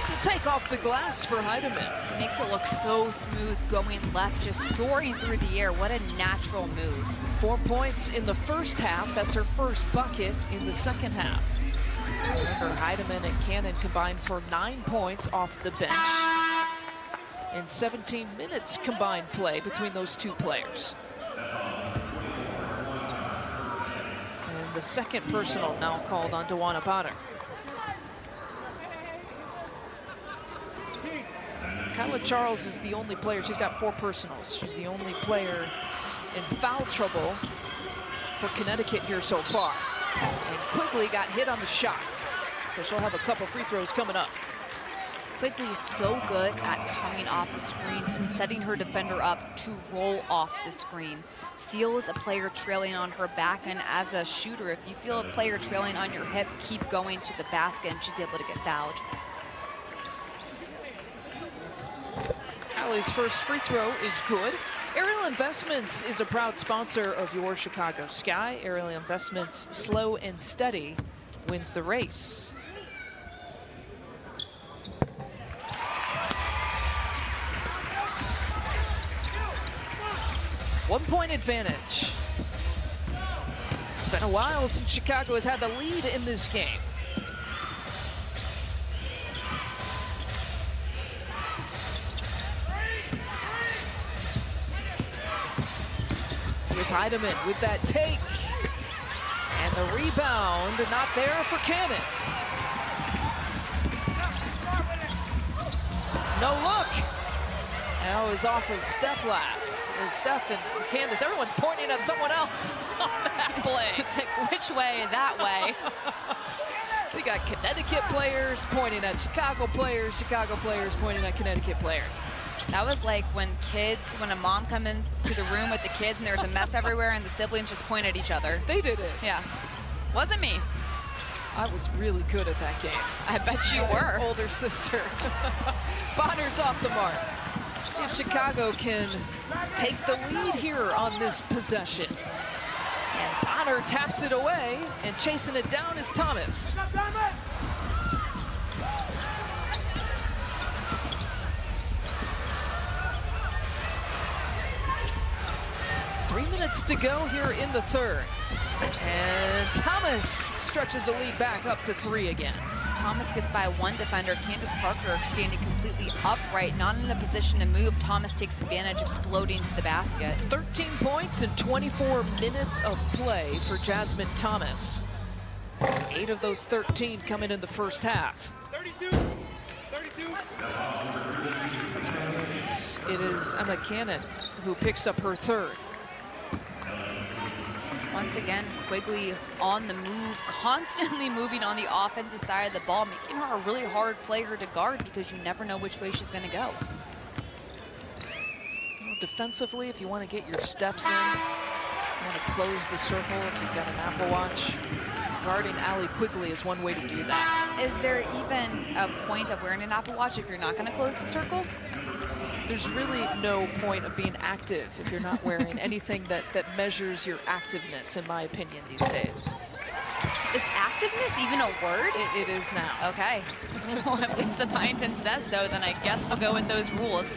The take off the glass for Heidemann. Makes it look so smooth going left, just soaring through the air. What a natural move. 4 points in the first half. That's her first bucket in the second half. Remember, Heidemann and Cannon combined for 9 points off the bench. In 17 minutes combined play between those two players. And the second personal now called on DeWanna Bonner. Kyla Charles is the only player, she's got 4 personals. She's the only player in foul trouble for Connecticut here so far. And Quigley got hit on the shot. So she'll have a couple free throws coming up. Quigley is so good at coming off the screens and setting her defender up to roll off the screen. Feels a player trailing on her back, and as a shooter, if you feel a player trailing on your hip, keep going to the basket, and she's able to get fouled. Allie's first free throw is good. Aerial Investments is a proud sponsor of your Chicago Sky. Aerial Investments, slow and steady, wins the race. One-point advantage. It's been a while since Chicago has had the lead in this game. Here's Heidemann with that take. And the rebound not there for Cannon. No look. Now is off of Steph last. As Steph and Candace, everyone's pointing at someone else on that play. It's like, which way, that way. We got Connecticut players pointing at Chicago players pointing at Connecticut players. That was like when a mom come into the room with the kids and there's a mess everywhere and the siblings just point at each other. They did it. Yeah. Wasn't me. I was really good at that game. I bet you were. Older sister. Bonner's off the mark. See if Chicago can take the lead here on this possession. And Bonner taps it away, and chasing it down is Thomas. 3 minutes to go here in the third. And Thomas stretches the lead back up to 3 again. Thomas gets by one defender. Candace Parker standing completely upright, not in a position to move. Thomas takes advantage, exploding to the basket. 13 points in 24 minutes of play for Jasmine Thomas. 8 of those 13 coming in the first half. 32. It is Emma Cannon who picks up her third. Once again, Quigley on the move, constantly moving on the offensive side of the ball, making her a really hard player to guard because you never know which way she's going to go. Well, defensively, if you want to get your steps in, you want to close the circle if you've got an Apple Watch, guarding Allie Quigley is one way to do that. Is there even a point of wearing an Apple Watch if you're not going to close the circle? There's really no point of being active if you're not wearing anything that measures your activeness, in my opinion, these days. Is activeness even a word? It is now. Okay. Well, if Lisa Byington says so, then I guess we'll go with those rules.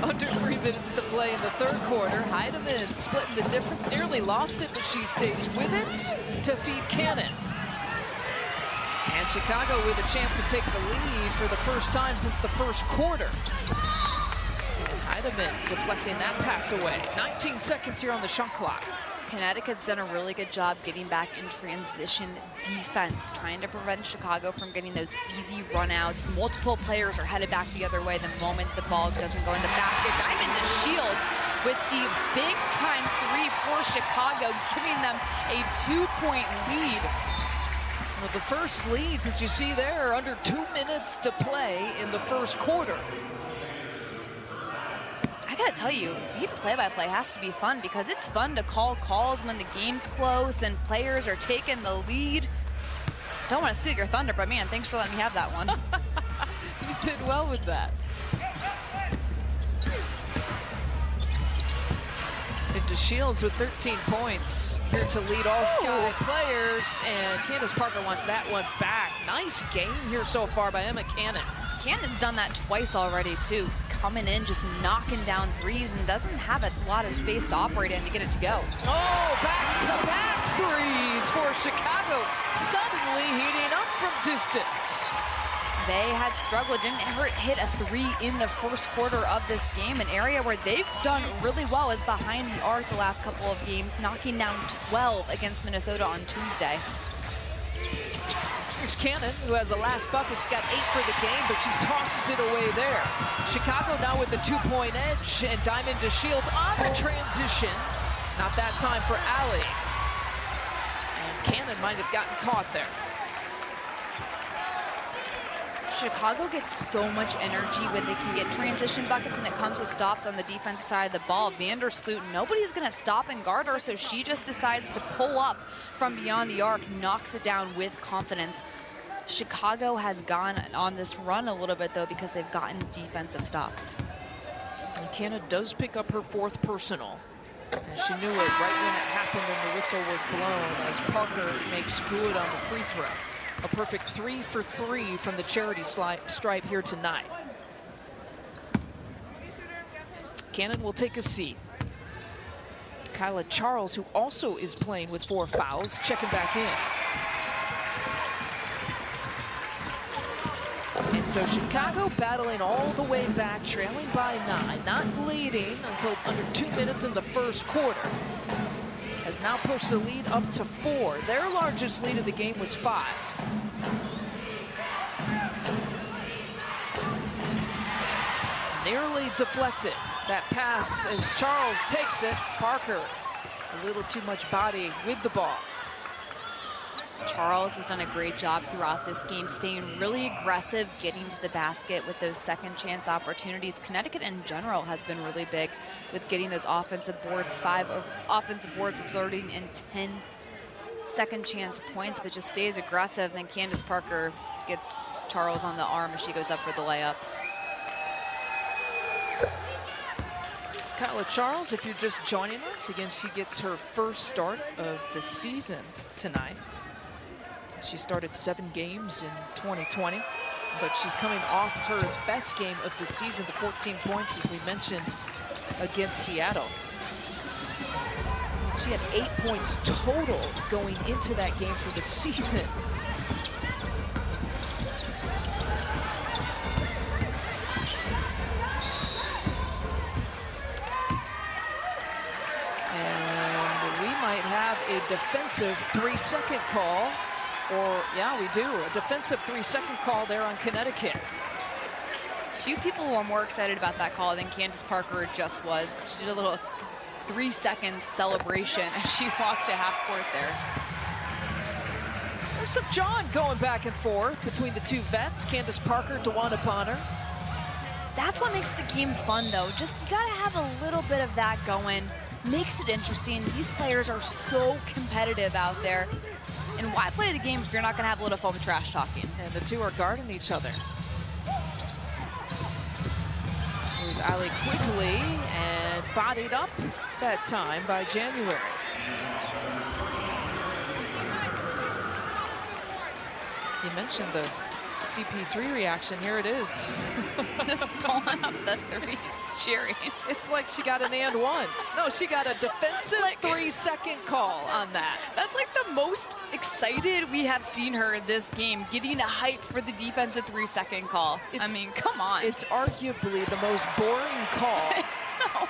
Under 3 minutes to play in the third quarter. Heidemann splitting the difference, nearly lost it, but she stays with it to feed Cannon. And Chicago with a chance to take the lead for the first time since the first quarter. Heidemann deflecting that pass away. 19 seconds here on the shot clock. Connecticut's done a really good job getting back in transition defense, trying to prevent Chicago from getting those easy runouts. Multiple players are headed back the other way the moment the ball doesn't go in the basket. Diamond DeShields with the big-time three for Chicago, giving them a 2-point lead. Well, the first leads that you see there are under 2 minutes to play in the first quarter. I gotta tell you, being play-by-play has to be fun because it's fun to call calls when the game's close and players are taking the lead. Don't want to steal your thunder, but man, thanks for letting me have that one. You did well with that. And DeShields with 13 points here to lead all Sky players, and Candace Parker wants that one back. Nice game here so far by Emma Cannon. Cannon's done that twice already too, coming in just knocking down threes and doesn't have a lot of space to operate in to get it to go. Oh, back-to-back threes for Chicago, suddenly heating up from distance. They had struggled, didn't ever hit a three in the first quarter of this game. An area where they've done really well is behind the arc the last couple of games, knocking down 12 against Minnesota on Tuesday. Here's Cannon, who has the last bucket. She's got 8 for the game, but she tosses it away there. Chicago now with the 2-point edge, and Diamond DeShields on the transition. Not that time for Allie. And Cannon might have gotten caught there. Chicago gets so much energy when they can get transition buckets, and it comes with stops on the defense side of the ball. Vandersloot, nobody's going to stop and guard her, so she just decides to pull up from beyond the arc, knocks it down with confidence. Chicago has gone on this run a little bit, though, because they've gotten defensive stops. And Canada does pick up her 4th personal. And she knew it right when it happened and the whistle was blown as Parker makes good on the free throw. A perfect 3 for 3 from the charity stripe here tonight. Cannon will take a seat. Kyla Charles, who also is playing with 4 fouls, checking back in. And so Chicago battling all the way back, trailing by 9, not leading until under 2 minutes in the first quarter. Has now pushed the lead up to 4. Their largest lead of the game was 5. Nearly deflected. That pass as Charles takes it. Parker, a little too much body with the ball. Charles has done a great job throughout this game, staying really aggressive, getting to the basket with those second chance opportunities. Connecticut in general has been really big with getting those offensive boards, 5 offensive boards resulting in 10 second chance points, but just stays aggressive. Then Candace Parker gets Charles on the arm as she goes up for the layup. Kyla Charles, if you're just joining us, again, she gets her first start of the season tonight. She started 7 games in 2020, but she's coming off her best game of the season, the 14 points, as we mentioned, against Seattle. She had 8 points total going into that game for the season. And we might have a defensive 3-second call. Or, yeah, we do. A defensive 3-second call there on Connecticut. Few people were more excited about that call than Candace Parker just was. She did a little 3-second celebration as she walked to half court there. There's some John going back and forth between the two vets, Candace Parker, DeWanda Bonner. That's what makes the game fun, though. Just, you gotta have a little bit of that going. Makes it interesting. These players are so competitive out there. And why play the game if you're not going to have a little fun with trash talking? And the two are guarding each other. Here's Ali quickly and bodied up that time by January. You mentioned the CP3 reaction. Here it is. Just pulling up the threes, cheering. It's like she got an and one. No, she got a defensive 3-second call on that. That's like the most excited we have seen her this game, getting a hype for the defensive 3-second call. I mean, come on. It's arguably the most boring call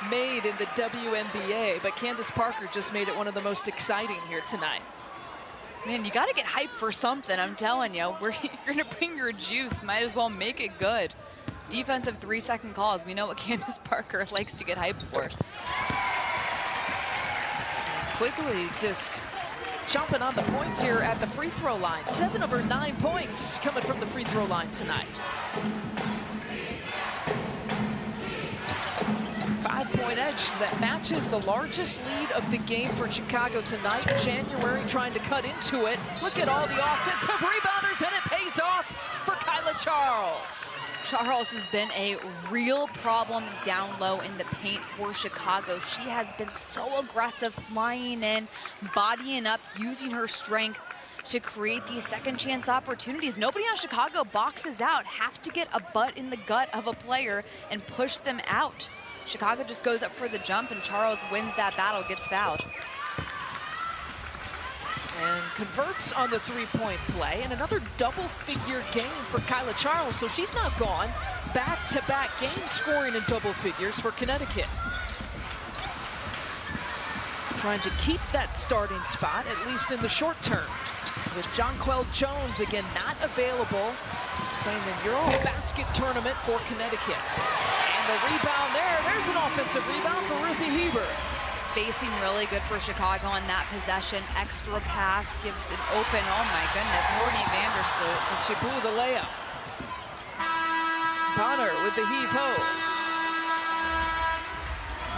made in the WNBA, but Candace Parker just made it one of the most exciting here tonight. Man, you got to get hyped for something, I'm telling you. You're going to bring your juice. Might as well make it good. Defensive 3-second calls. We know what Candace Parker likes to get hyped for. Quickly just jumping on the points here at the free throw line. 7 of her 9 points coming from the free throw line tonight. 5-point edge that matches the largest lead of the game for Chicago tonight. January trying to cut into it. Look at all the offensive rebounders, and it pays off for Kyla Charles. Charles has been a real problem down low in the paint for Chicago. She has been so aggressive, flying in, bodying up, using her strength to create these second chance opportunities. Nobody on Chicago boxes out, have to get a butt in the gut of a player and push them out. Chicago just goes up for the jump, and Charles wins that battle, gets fouled. And converts on the 3-point play, and another double-figure game for Kyla Charles, so she's not gone. Back-to-back games scoring in double figures for Connecticut. Trying to keep that starting spot, at least in the short term. With Jonquel Jones, again, not available, playing the Eurobasket tournament for Connecticut. And the rebound there, there's an offensive rebound for Ruthie Heber. Spacing really good for Chicago on that possession. Extra pass gives it open. Oh my goodness, Courtney Vandersloot. And she blew the layup. Bonner with the heave-ho.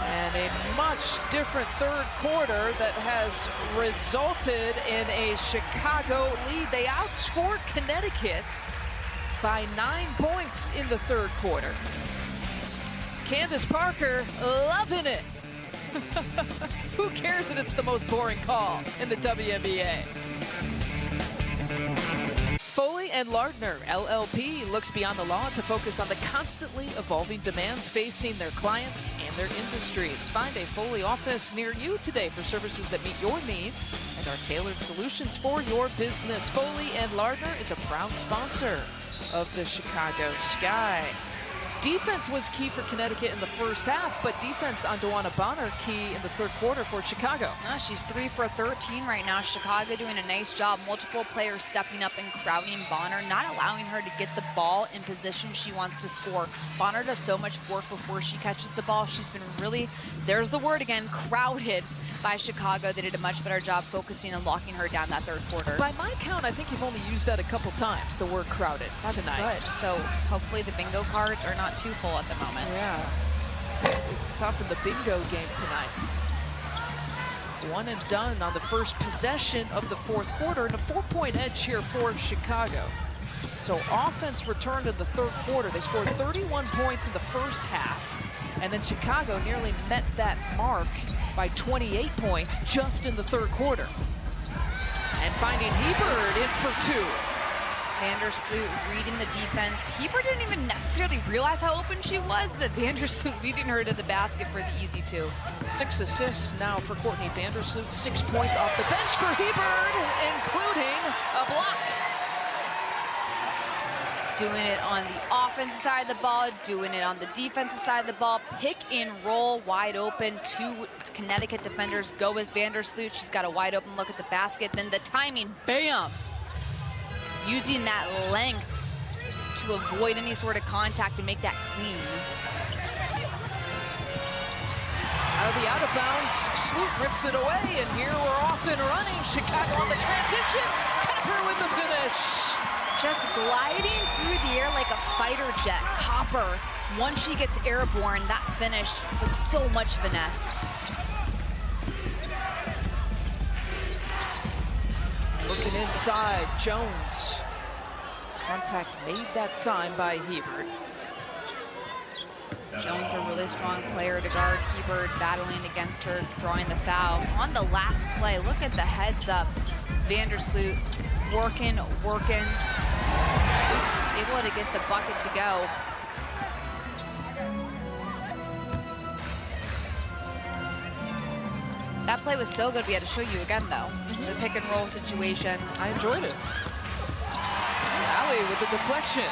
And a much different third quarter that has resulted in a Chicago lead. They outscored Connecticut by 9 points in the third quarter. Candace Parker loving it. Who cares that it's the most boring call in the WNBA? Foley and Lardner, LLP, looks beyond the law to focus on the constantly evolving demands facing their clients and their industries. Find a Foley office near you today for services that meet your needs and are tailored solutions for your business. Foley and Lardner is a proud sponsor of the Chicago Sky. Defense was key for Connecticut in the first half, but defense on Dewana Bonner key in the third quarter for Chicago. She's 3 for 13 right now. Chicago doing a nice job. Multiple players stepping up and crowding Bonner, not allowing her to get the ball in position she wants to score. Bonner does so much work before she catches the ball. She's been really, there's the word again, crowded by Chicago. They did a much better job focusing and locking her down that third quarter. By my count, I think you've only used that a couple times, the word crowded. That's tonight. Good. So hopefully the bingo cards are not too full at the moment. Yeah, it's tough in the bingo game tonight. 1 and done on the first possession of the fourth quarter, and a 4-point edge here for Chicago. So offense returned in the third quarter. They scored 31 points in the first half, and then Chicago nearly met that mark by 28 points just in the third quarter. And finding Hebert in for 2. Vandersloot reading the defense. Hebert didn't even necessarily realize how open she was, but Vandersloot leading her to the basket for the easy 2. 6 assists now for Courtney Vandersloot. 6 points off the bench for Hebert, including a block. Doing it on the offensive side of the ball, doing it on the defensive side of the ball. Pick and roll, wide open. 2 Connecticut defenders go with Vandersloot. She's got a wide open look at the basket. Then the timing, bam! Using that length to avoid any sort of contact and make that clean. Out of the out of bounds, Sloot rips it away, and here we're off and running. Chicago on the transition. Copper with the finish. Just gliding through the air like a fighter jet. Copper, once she gets airborne, that finished with so much finesse. Looking inside, Jones. Contact made that time by Hebert. Jones, a really strong player to guard Hebert, battling against her, drawing the foul. On the last play, look at the heads up. Vandersloot working, able to get the bucket to go. That play was so good, we had to show you again, though. The pick and roll situation. I enjoyed it. Allie with the deflection.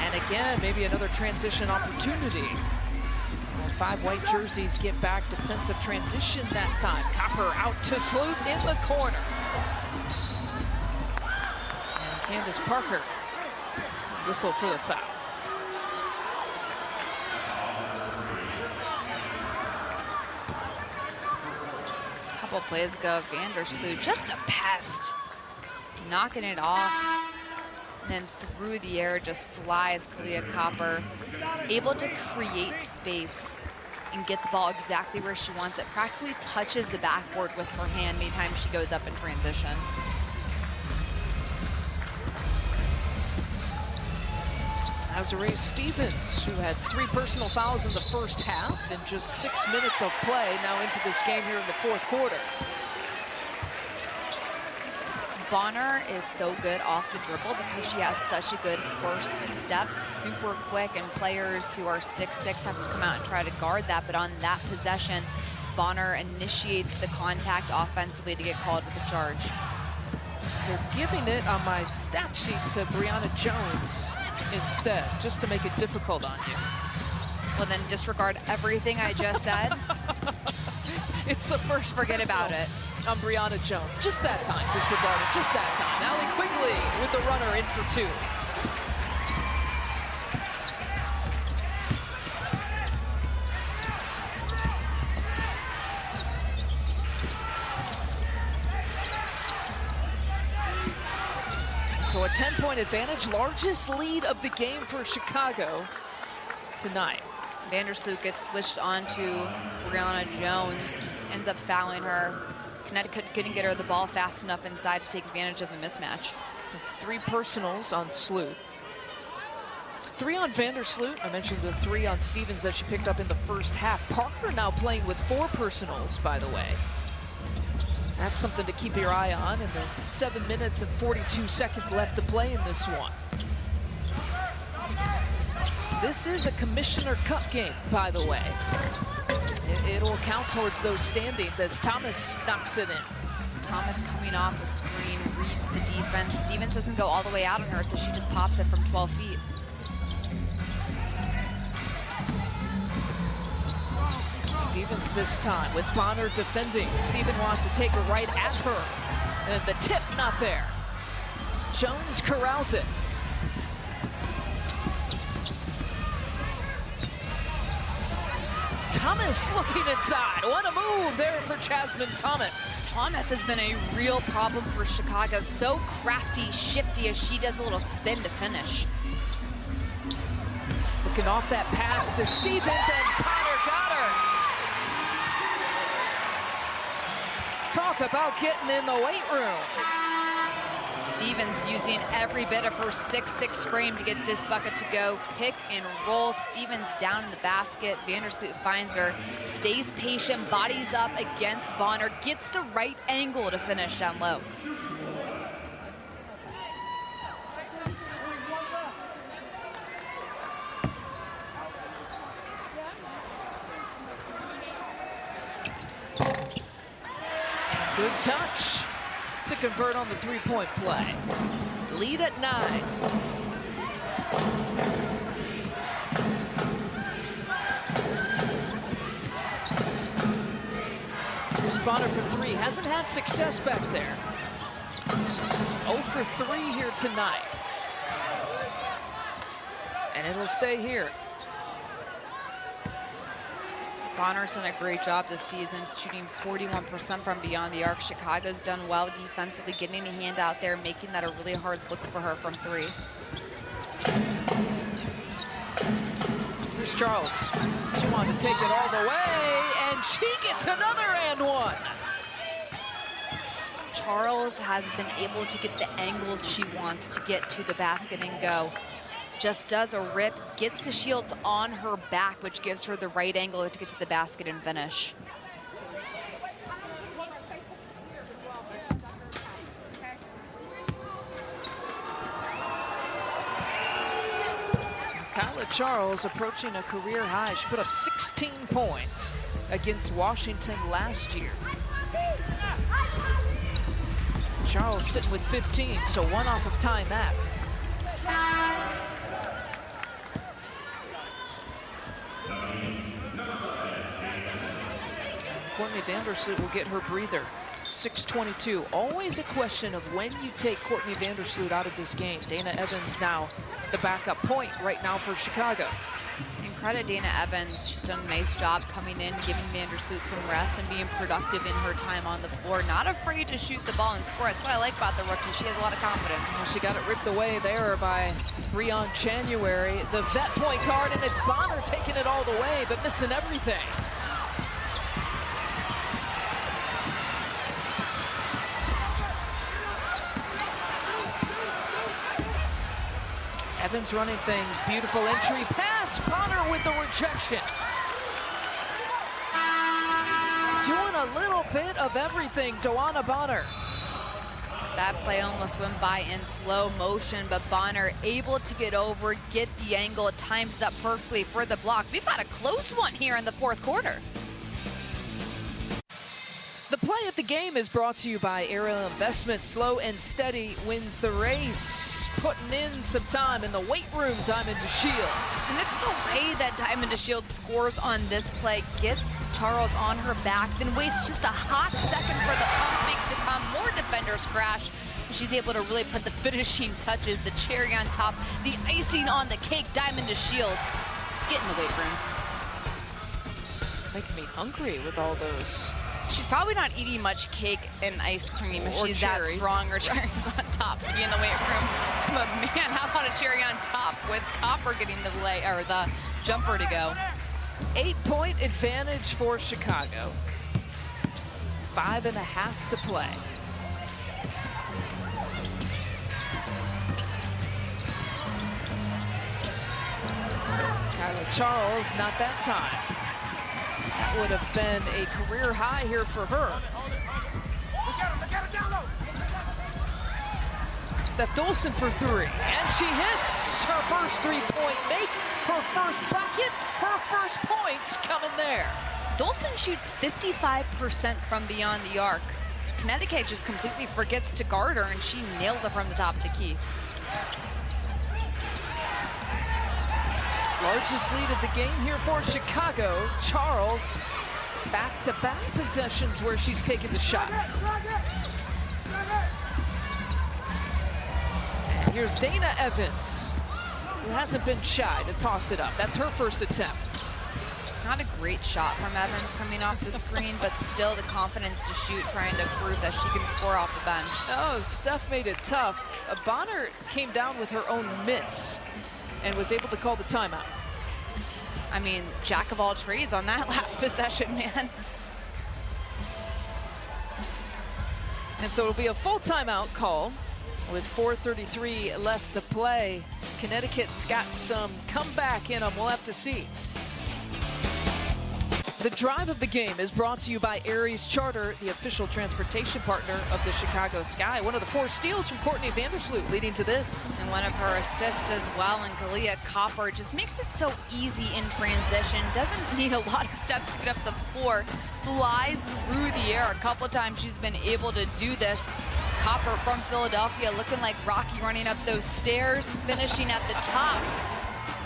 And again, maybe another transition opportunity. 5 white jerseys get back, defensive transition that time. Copper out to Sloot in the corner. And Candace Parker whistled for the foul. Couple plays ago, Vandersloot, just a pest. Knocking it off. And then through the air just flies Kalia Copper. Able to create space and get the ball exactly where she wants it. Practically touches the backboard with her hand anytime she goes up in transition. Azuree Stevens, who had 3 personal fouls in the first half in just 6 minutes of play, now into this game here in the fourth quarter. Bonner is so good off the dribble because she has such a good first step, super quick, and players who are 6'6" have to come out and try to guard that. But on that possession, Bonner initiates the contact offensively to get called with a charge. They're giving it on my stat sheet to Brianna Jones instead, just to make it difficult on you. Well, then disregard everything I just said. It's the first Forget about it. On Brianna Jones. Just that time, disregard it, just that time. Allie Quigley with the runner in for 2. So a 10-point advantage, largest lead of the game for Chicago tonight. Vandersloot gets switched on to Brianna Jones, ends up fouling her. Connecticut couldn't get her the ball fast enough inside to take advantage of the mismatch. It's 3 personals on Sloot. 3 on Vandersloot. I mentioned the 3 on Stevens that she picked up in the first half. Parker now playing with 4 personals, by the way. That's something to keep your eye on. And the 7 minutes and 42 seconds left to play in this one. This is a Commissioner Cup game, by the way. It'll count towards those standings as Thomas knocks it in. Thomas coming off a screen, reads the defense. Stevens doesn't go all the way out on her, so she just pops it from 12 feet. Stevens this time with Bonner defending. Steven wants to take her right at her. And the tip not there. Jones corrals it. Thomas looking inside. What a move there for Jasmine Thomas. Thomas has been a real problem for Chicago. So crafty, shifty as she does a little spin to finish. Looking off that pass to Stevens, and Potter got her. Talk about getting in the weight room. Stevens using every bit of her 6'6" frame to get this bucket to go. Pick and roll. Stevens down in the basket. Vandersloot finds her, stays patient, bodies up against Bonner, gets the right angle to finish down low. Good touch to convert on the three-point play. Lead at 9. Here's Bonner for 3. Hasn't had success back there. 0 for 3 here tonight. And it'll stay here. Bonner's done a great job this season, shooting 41% from beyond the arc. Chicago's done well defensively, getting a hand out there, making that a really hard look for her from 3. Here's Charles. She wanted to take it all the way, and she gets another and one. Charles has been able to get the angles she wants to get to the basket and go. Just does a rip, gets to Shields on her back, which gives her the right angle to get to the basket and finish. Kyla Charles approaching a career high. She put up 16 points against Washington last year. Charles sitting with 15, so 1 off of tying that. Courtney Vandersloot will get her breather. 6:22. Always a question of when you take Courtney Vandersloot out of this game. Dana Evans now the backup point right now for Chicago. And credit Dana Evans. She's done a nice job coming in, giving Vandersloot some rest and being productive in her time on the floor. Not afraid to shoot the ball and score. That's what I like about the rookie. She has a lot of confidence. Well, she got it ripped away there by Breon January, the vet point guard, and it's Bonner taking it all the way, but missing everything. Evans running things, beautiful entry pass, Bonner with the rejection. Doing a little bit of everything, Dewana Bonner. That play almost went by in slow motion, but Bonner able to get over, get the angle, it times it up perfectly for the block. We've got a close one here in the 4th quarter. The play of the game is brought to you by Aerial Investment. Slow and steady wins the race. Putting in some time in the weight room, Diamond DeShields. And it's the way that Diamond DeShields scores on this play. Gets Charles on her back, then wastes just a hot second for the pump fake to come. More defenders crash. She's able to really put the finishing touches, the cherry on top, the icing on the cake. Diamond DeShields. Get in the weight room. Making me hungry with all those. She's probably not eating much cake and ice cream if she's cherries. that strong, or cherries on top to be in the weight room. But man, how about a cherry on top with Copper getting the lay or the jumper to go? 8-point advantage for Chicago. 5.5 to play. Charles, not that time. That would have been a career high here for her. Steph Dolson for three, and she hits her first three-point make, her first bucket, her first points coming there. Dolson shoots 55% from beyond the arc. Connecticut just completely forgets to guard her, and she nails it from the top of the key. Largest lead of the game here for Chicago. Charles, back-to-back possessions where she's taken the shot. And here's Dana Evans, who hasn't been shy to toss it up. That's her first attempt. Not a great shot from Evans coming off the screen, but still the confidence to shoot, trying to prove that she can score off the bench. Oh, Steph made it tough. Bonner came down with her own miss and was able to call the timeout. I mean, jack of all trades on that last possession, man. And so it'll be a full timeout call with 4:33 left to play. Connecticut's got some comeback in them. We'll have to see. The drive of the game is brought to you by Aries Charter, the official transportation partner of the Chicago Sky. One of the 4 steals from Courtney Vandersloot leading to this. And one of her assists as well, and Kalia Copper just makes it so easy in transition. Doesn't need a lot of steps to get up the floor. Flies through the air. A couple of times she's been able to do this. Copper from Philadelphia looking like Rocky running up those stairs, finishing at the top.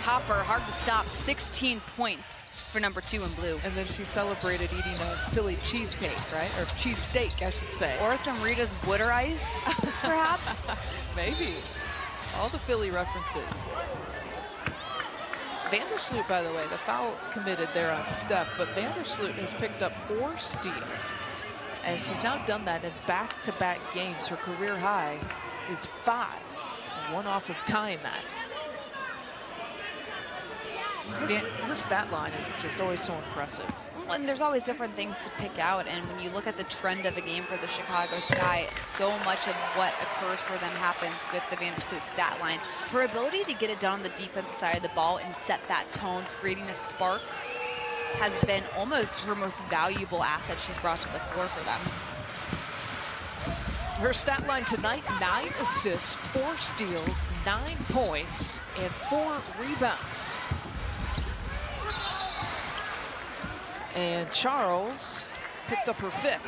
Copper, hard to stop, 16 points. For number 2 in blue. And then she celebrated eating a Philly cheesecake, right? Or cheesesteak, I should say. Or some Rita's Butter Ice, perhaps? Maybe. All the Philly references. Vandersloot, by the way, the foul committed there on Steph, but Vandersloot has picked up 4 steals. And she's now done that in back-to-back games. Her career high is 5. One off of tying that. Her stat line is just always so impressive. And there's always different things to pick out, and when you look at the trend of a game for the Chicago Sky, so much of what occurs for them happens with the Vandersloot stat line. Her ability to get it done on the defensive side of the ball and set that tone, creating a spark, has been almost her most valuable asset she's brought to the floor for them. Her stat line tonight, 9 assists, 4 steals, 9 points, and 4 rebounds. And Charles picked up her 5th.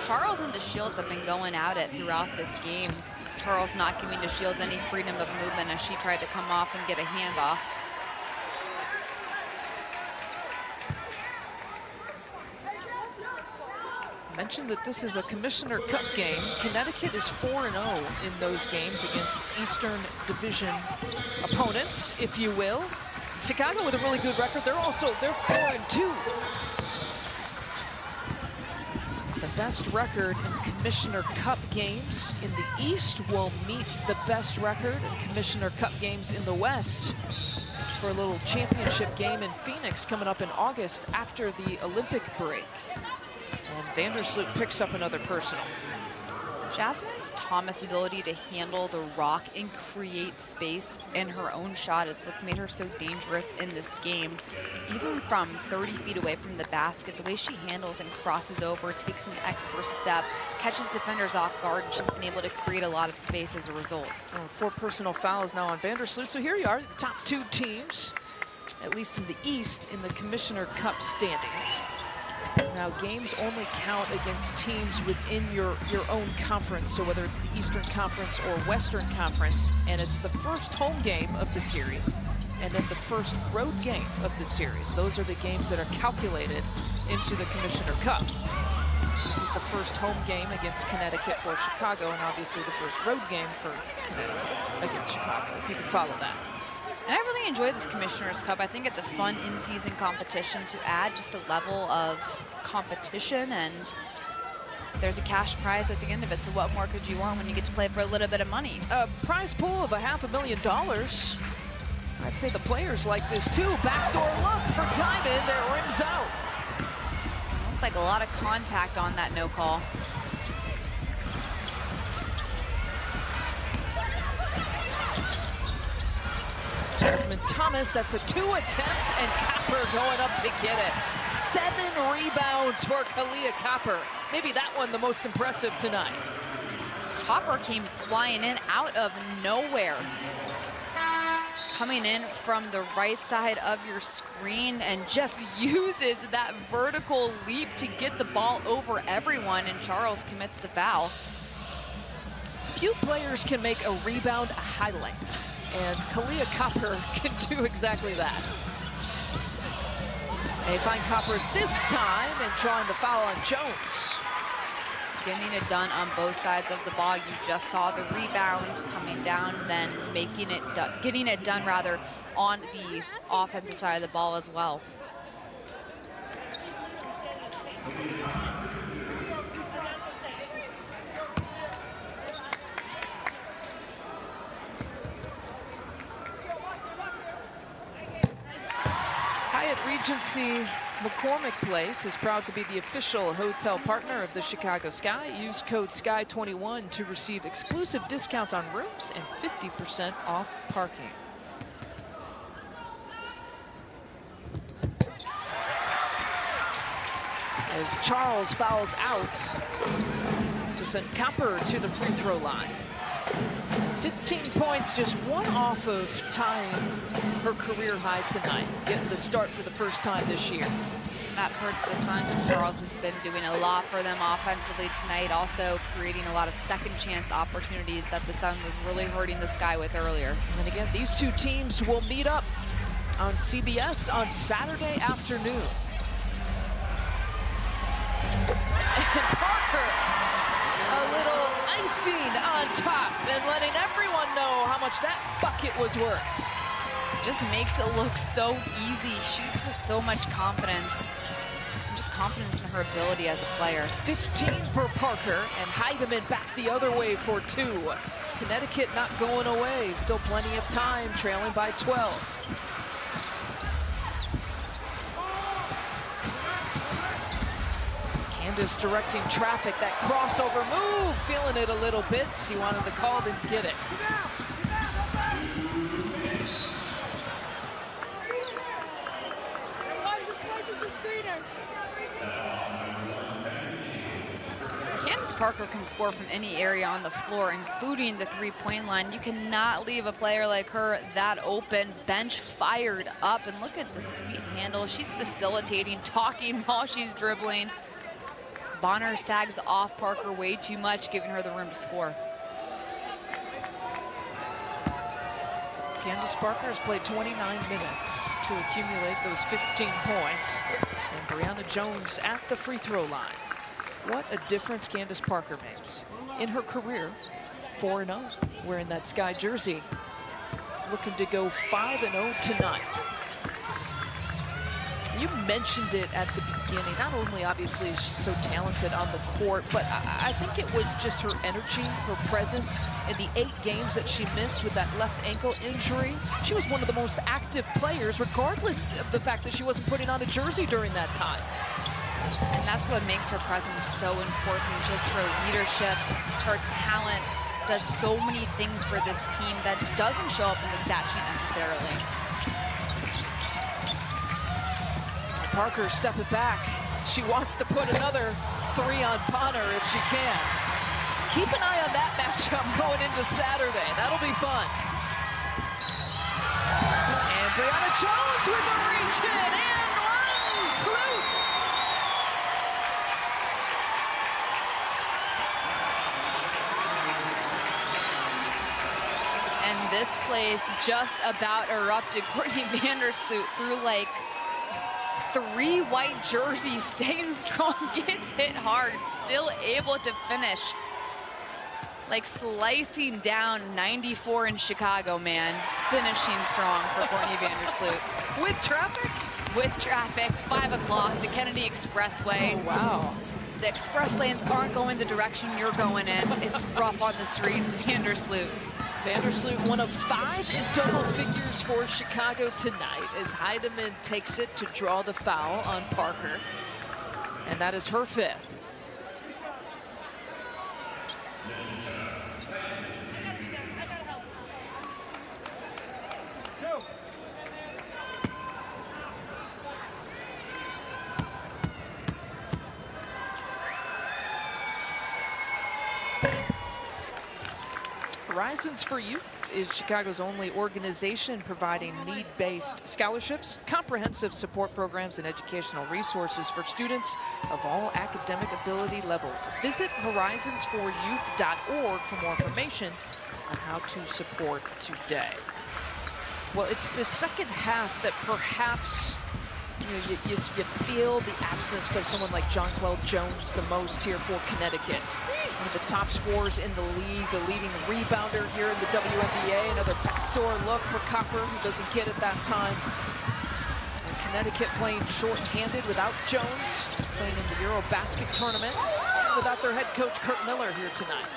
Charles and DeShields have been going at it throughout this game. Charles not giving DeShields any freedom of movement as she tried to come off and get a handoff. I mentioned that this is a Commissioner Cup game. Connecticut is 4-0 in those games against Eastern Division opponents, if you will. Chicago with a really good record. They're 4-2. The best record in Commissioner Cup games in the East will meet the best record in Commissioner Cup games in the West for a little championship game in Phoenix coming up in August after the Olympic break. And Vandersloot picks up another personal. Jasmine Thomas' ability to handle the rock and create space in her own shot is what's made her so dangerous in this game. Even from 30 feet away from the basket, the way she handles and crosses over, takes an extra step, catches defenders off guard, and she's been able to create a lot of space as a result. 4 personal fouls now on Vandersloot. So here you are, the top 2 teams, at least in the East, in the Commissioner Cup standings. Now, games only count against teams within your own conference, so whether it's the Eastern Conference or Western Conference, and it's the first home game of the series, and then the first road game of the series. Those are the games that are calculated into the Commissioner Cup. This is the first home game against Connecticut for Chicago, and obviously the first road game for Connecticut against Chicago, if you can follow that. And I really enjoy this Commissioner's Cup. I think it's a fun in-season competition to add just a level of competition, and there's a cash prize at the end of it. So what more could you want when you get to play for a little bit of money? A prize pool of $500,000. I'd say the players like this too. Backdoor look for Diamond, it rims out. Looked like a lot of contact on that no call. Jasmine Thomas, that's a 2 attempt, and Copper going up to get it. 7 rebounds for Kalia Copper. Maybe that one the most impressive tonight. Copper came flying in out of nowhere. Coming in from the right side of your screen and just uses that vertical leap to get the ball over everyone, and Charles commits the foul. Few players can make a rebound a highlight, and Kalia Copper can do exactly that. They find Copper this time and drawing the foul on Jones. Getting it done on both sides of the ball. You just saw the rebound coming down, then getting it done rather on the offensive side of the ball as well. Hyatt Regency McCormick Place is proud to be the official hotel partner of the Chicago Sky. Use code SKY21 to receive exclusive discounts on rooms and 50% off parking. As Charles fouls out to send Copper to the free throw line. 15 points, just one off of tying her career high tonight, getting the start for the first time this year. That hurts the Sun because Charles has been doing a lot for them offensively tonight, also creating a lot of second chance opportunities that the Sun was really hurting the Sky with earlier. And again, these two teams will meet up on CBS on Saturday afternoon. And Parker, a little icing on top and letting everyone know how much that bucket was worth. Just makes it look so easy. Shoots with so much confidence. And just confidence in her ability as a player. 15 for Parker, and Heidemann back the other way for 2. Connecticut not going away. Still plenty of time, trailing by 12. Candace directing traffic, that crossover move, feeling it a little bit. She wanted the call, didn't get it. Candace Parker can score from any area on the floor, including the three-point line. You cannot leave a player like her that open. Bench fired up, and look at the sweet handle. She's facilitating, talking while she's dribbling. Bonner sags off Parker way too much, giving her the room to score. Candace Parker has played 29 minutes to accumulate those 15 points. And Brianna Jones at the free throw line. What a difference Candace Parker makes in her career. 4-0, wearing that Sky jersey. Looking to go 5-0 tonight. You mentioned it at the beginning. Not only, obviously, is she so talented on the court, but I think it was just her energy, her presence in the 8 games that she missed with that left ankle injury. She was one of the most active players, regardless of the fact that she wasn't putting on a jersey during that time. And that's what makes her presence so important, just her leadership, her talent, does so many things for this team that doesn't show up in the stat sheet necessarily. Parker stepping back. She wants to put another 3 on Bonner if she can. Keep an eye on that matchup going into Saturday. That'll be fun. And Brianna Jones with the reach in and runs loop. And this place just about erupted. Courtney Vandersloot threw like 3 white jerseys, staying strong, gets hit hard, still able to finish. Like slicing down 94 in Chicago, man. Finishing strong for Courtney Vandersloot. With traffic? With traffic, 5 o'clock, the Kennedy Expressway. Oh, wow. The express lanes aren't going the direction you're going in. It's rough on the streets. Vandersloot. Vandersloot, one of 5 in double figures for Chicago tonight as Heidemann takes it to draw the foul on Parker. And that is her 5th. Horizons for Youth is Chicago's only organization providing need-based scholarships, comprehensive support programs, and educational resources for students of all academic ability levels. Visit horizonsforyouth.org for more information on how to support today. Well, it's the second half that perhaps you feel the absence of someone like Jonquel Jones the most here for Connecticut. One of the top scorers in the league, the leading rebounder here in the WNBA. Another backdoor look for Copper, who doesn't get it that time. And Connecticut playing short-handed without Jones, playing in the Eurobasket tournament, and without their head coach Kurt Miller here tonight.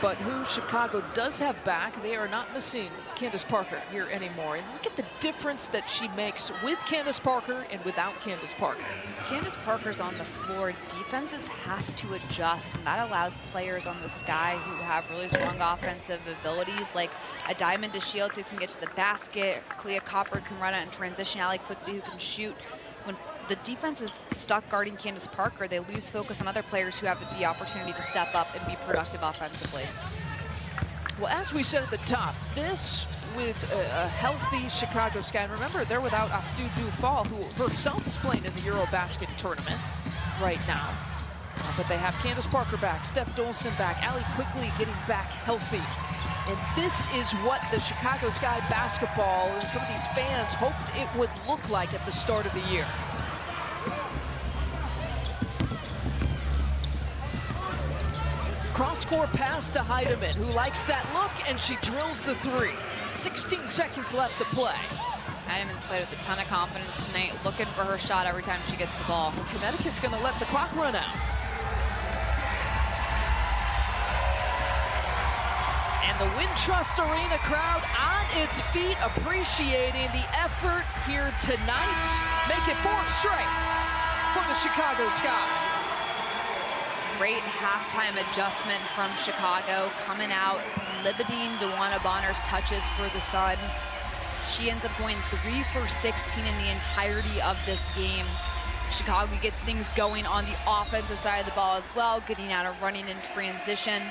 But who Chicago does have back, they are not missing Candace Parker here anymore. And look at the difference that she makes with Candace Parker and without Candace Parker. Candace Parker's on the floor. Defenses have to adjust, and that allows players on the Sky who have really strong offensive abilities, like a Diamond DeShields who can get to the basket, Clea Copper can run out in transition, Allie Quickly who can shoot. When the defense is stuck guarding Candace Parker, they lose focus on other players who have the opportunity to step up and be productive offensively. Well, as we said at the top, this with a healthy Chicago Sky. And remember, they're without Astu Dufall, who herself is playing in the Eurobasket tournament right now. But they have Candace Parker back, Steph Dolson back, Allie Quickly getting back healthy. And this is what the Chicago Sky basketball and some of these fans hoped it would look like at the start of the year. Cross-court pass to Heidemann, who likes that look, and she drills the three. 16 seconds left to play. Heidemann's played with a ton of confidence tonight, looking for her shot every time she gets the ball. Connecticut's going to let the clock run out. And the Wintrust Arena crowd on its feet, appreciating the effort here tonight. Make it 4 straight for the Chicago Sky. Great halftime adjustment from Chicago, coming out, limiting DeWanna Bonner's touches for the Sun. She ends up going 3 for 16 in the entirety of this game. Chicago gets things going on the offensive side of the ball as well, getting out of running in transition.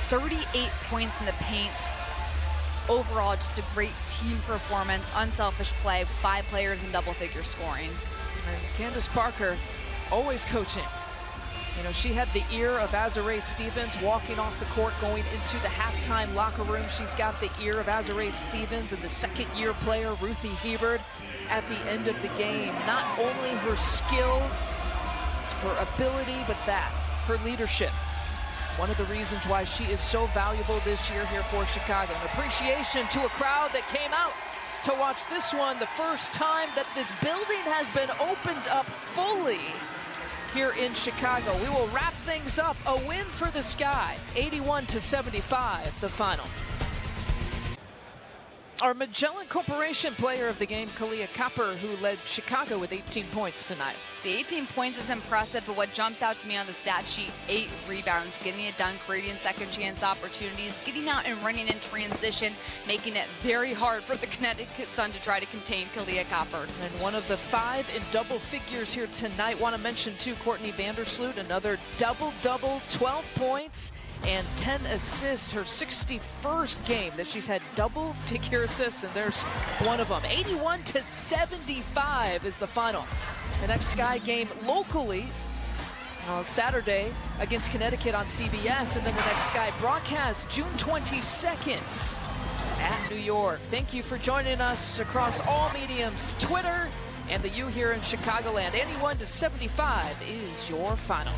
38 points in the paint. Overall, just a great team performance, unselfish play, 5 players in double-figure scoring. And Candace Parker always coaching. You know, she had the ear of Azurá Stevens walking off the court, going into the halftime locker room. She's got the ear of Azurá Stevens and the second-year player, Ruthie Hebert, at the end of the game. Not only her skill, her ability, but her leadership. One of the reasons why she is so valuable this year here for Chicago. An appreciation to a crowd that came out to watch this one, the first time that this building has been opened up fully here in Chicago. We will wrap things up. A win for the Sky, 81-75, the final. Our Magellan Corporation player of the game, Clea Copper, who led Chicago with 18 points tonight. The 18 points is impressive, but what jumps out to me on the stat sheet, 8 rebounds, getting it done, creating second chance opportunities, getting out and running in transition, making it very hard for the Connecticut Sun to try to contain Clea Copper. And one of the 5 in double figures here tonight. Want to mention too, Courtney Vandersloot, another double-double, 12 points and 10 assists, her 61st game that she's had double-figure assists, and there's one of them. 81-75 is the final. The next Sky game locally Saturday against Connecticut on CBS, and then the next Sky broadcast June 22nd at New York. Thank you for joining us across all mediums, Twitter and the U here in Chicagoland. 81-75 is your final.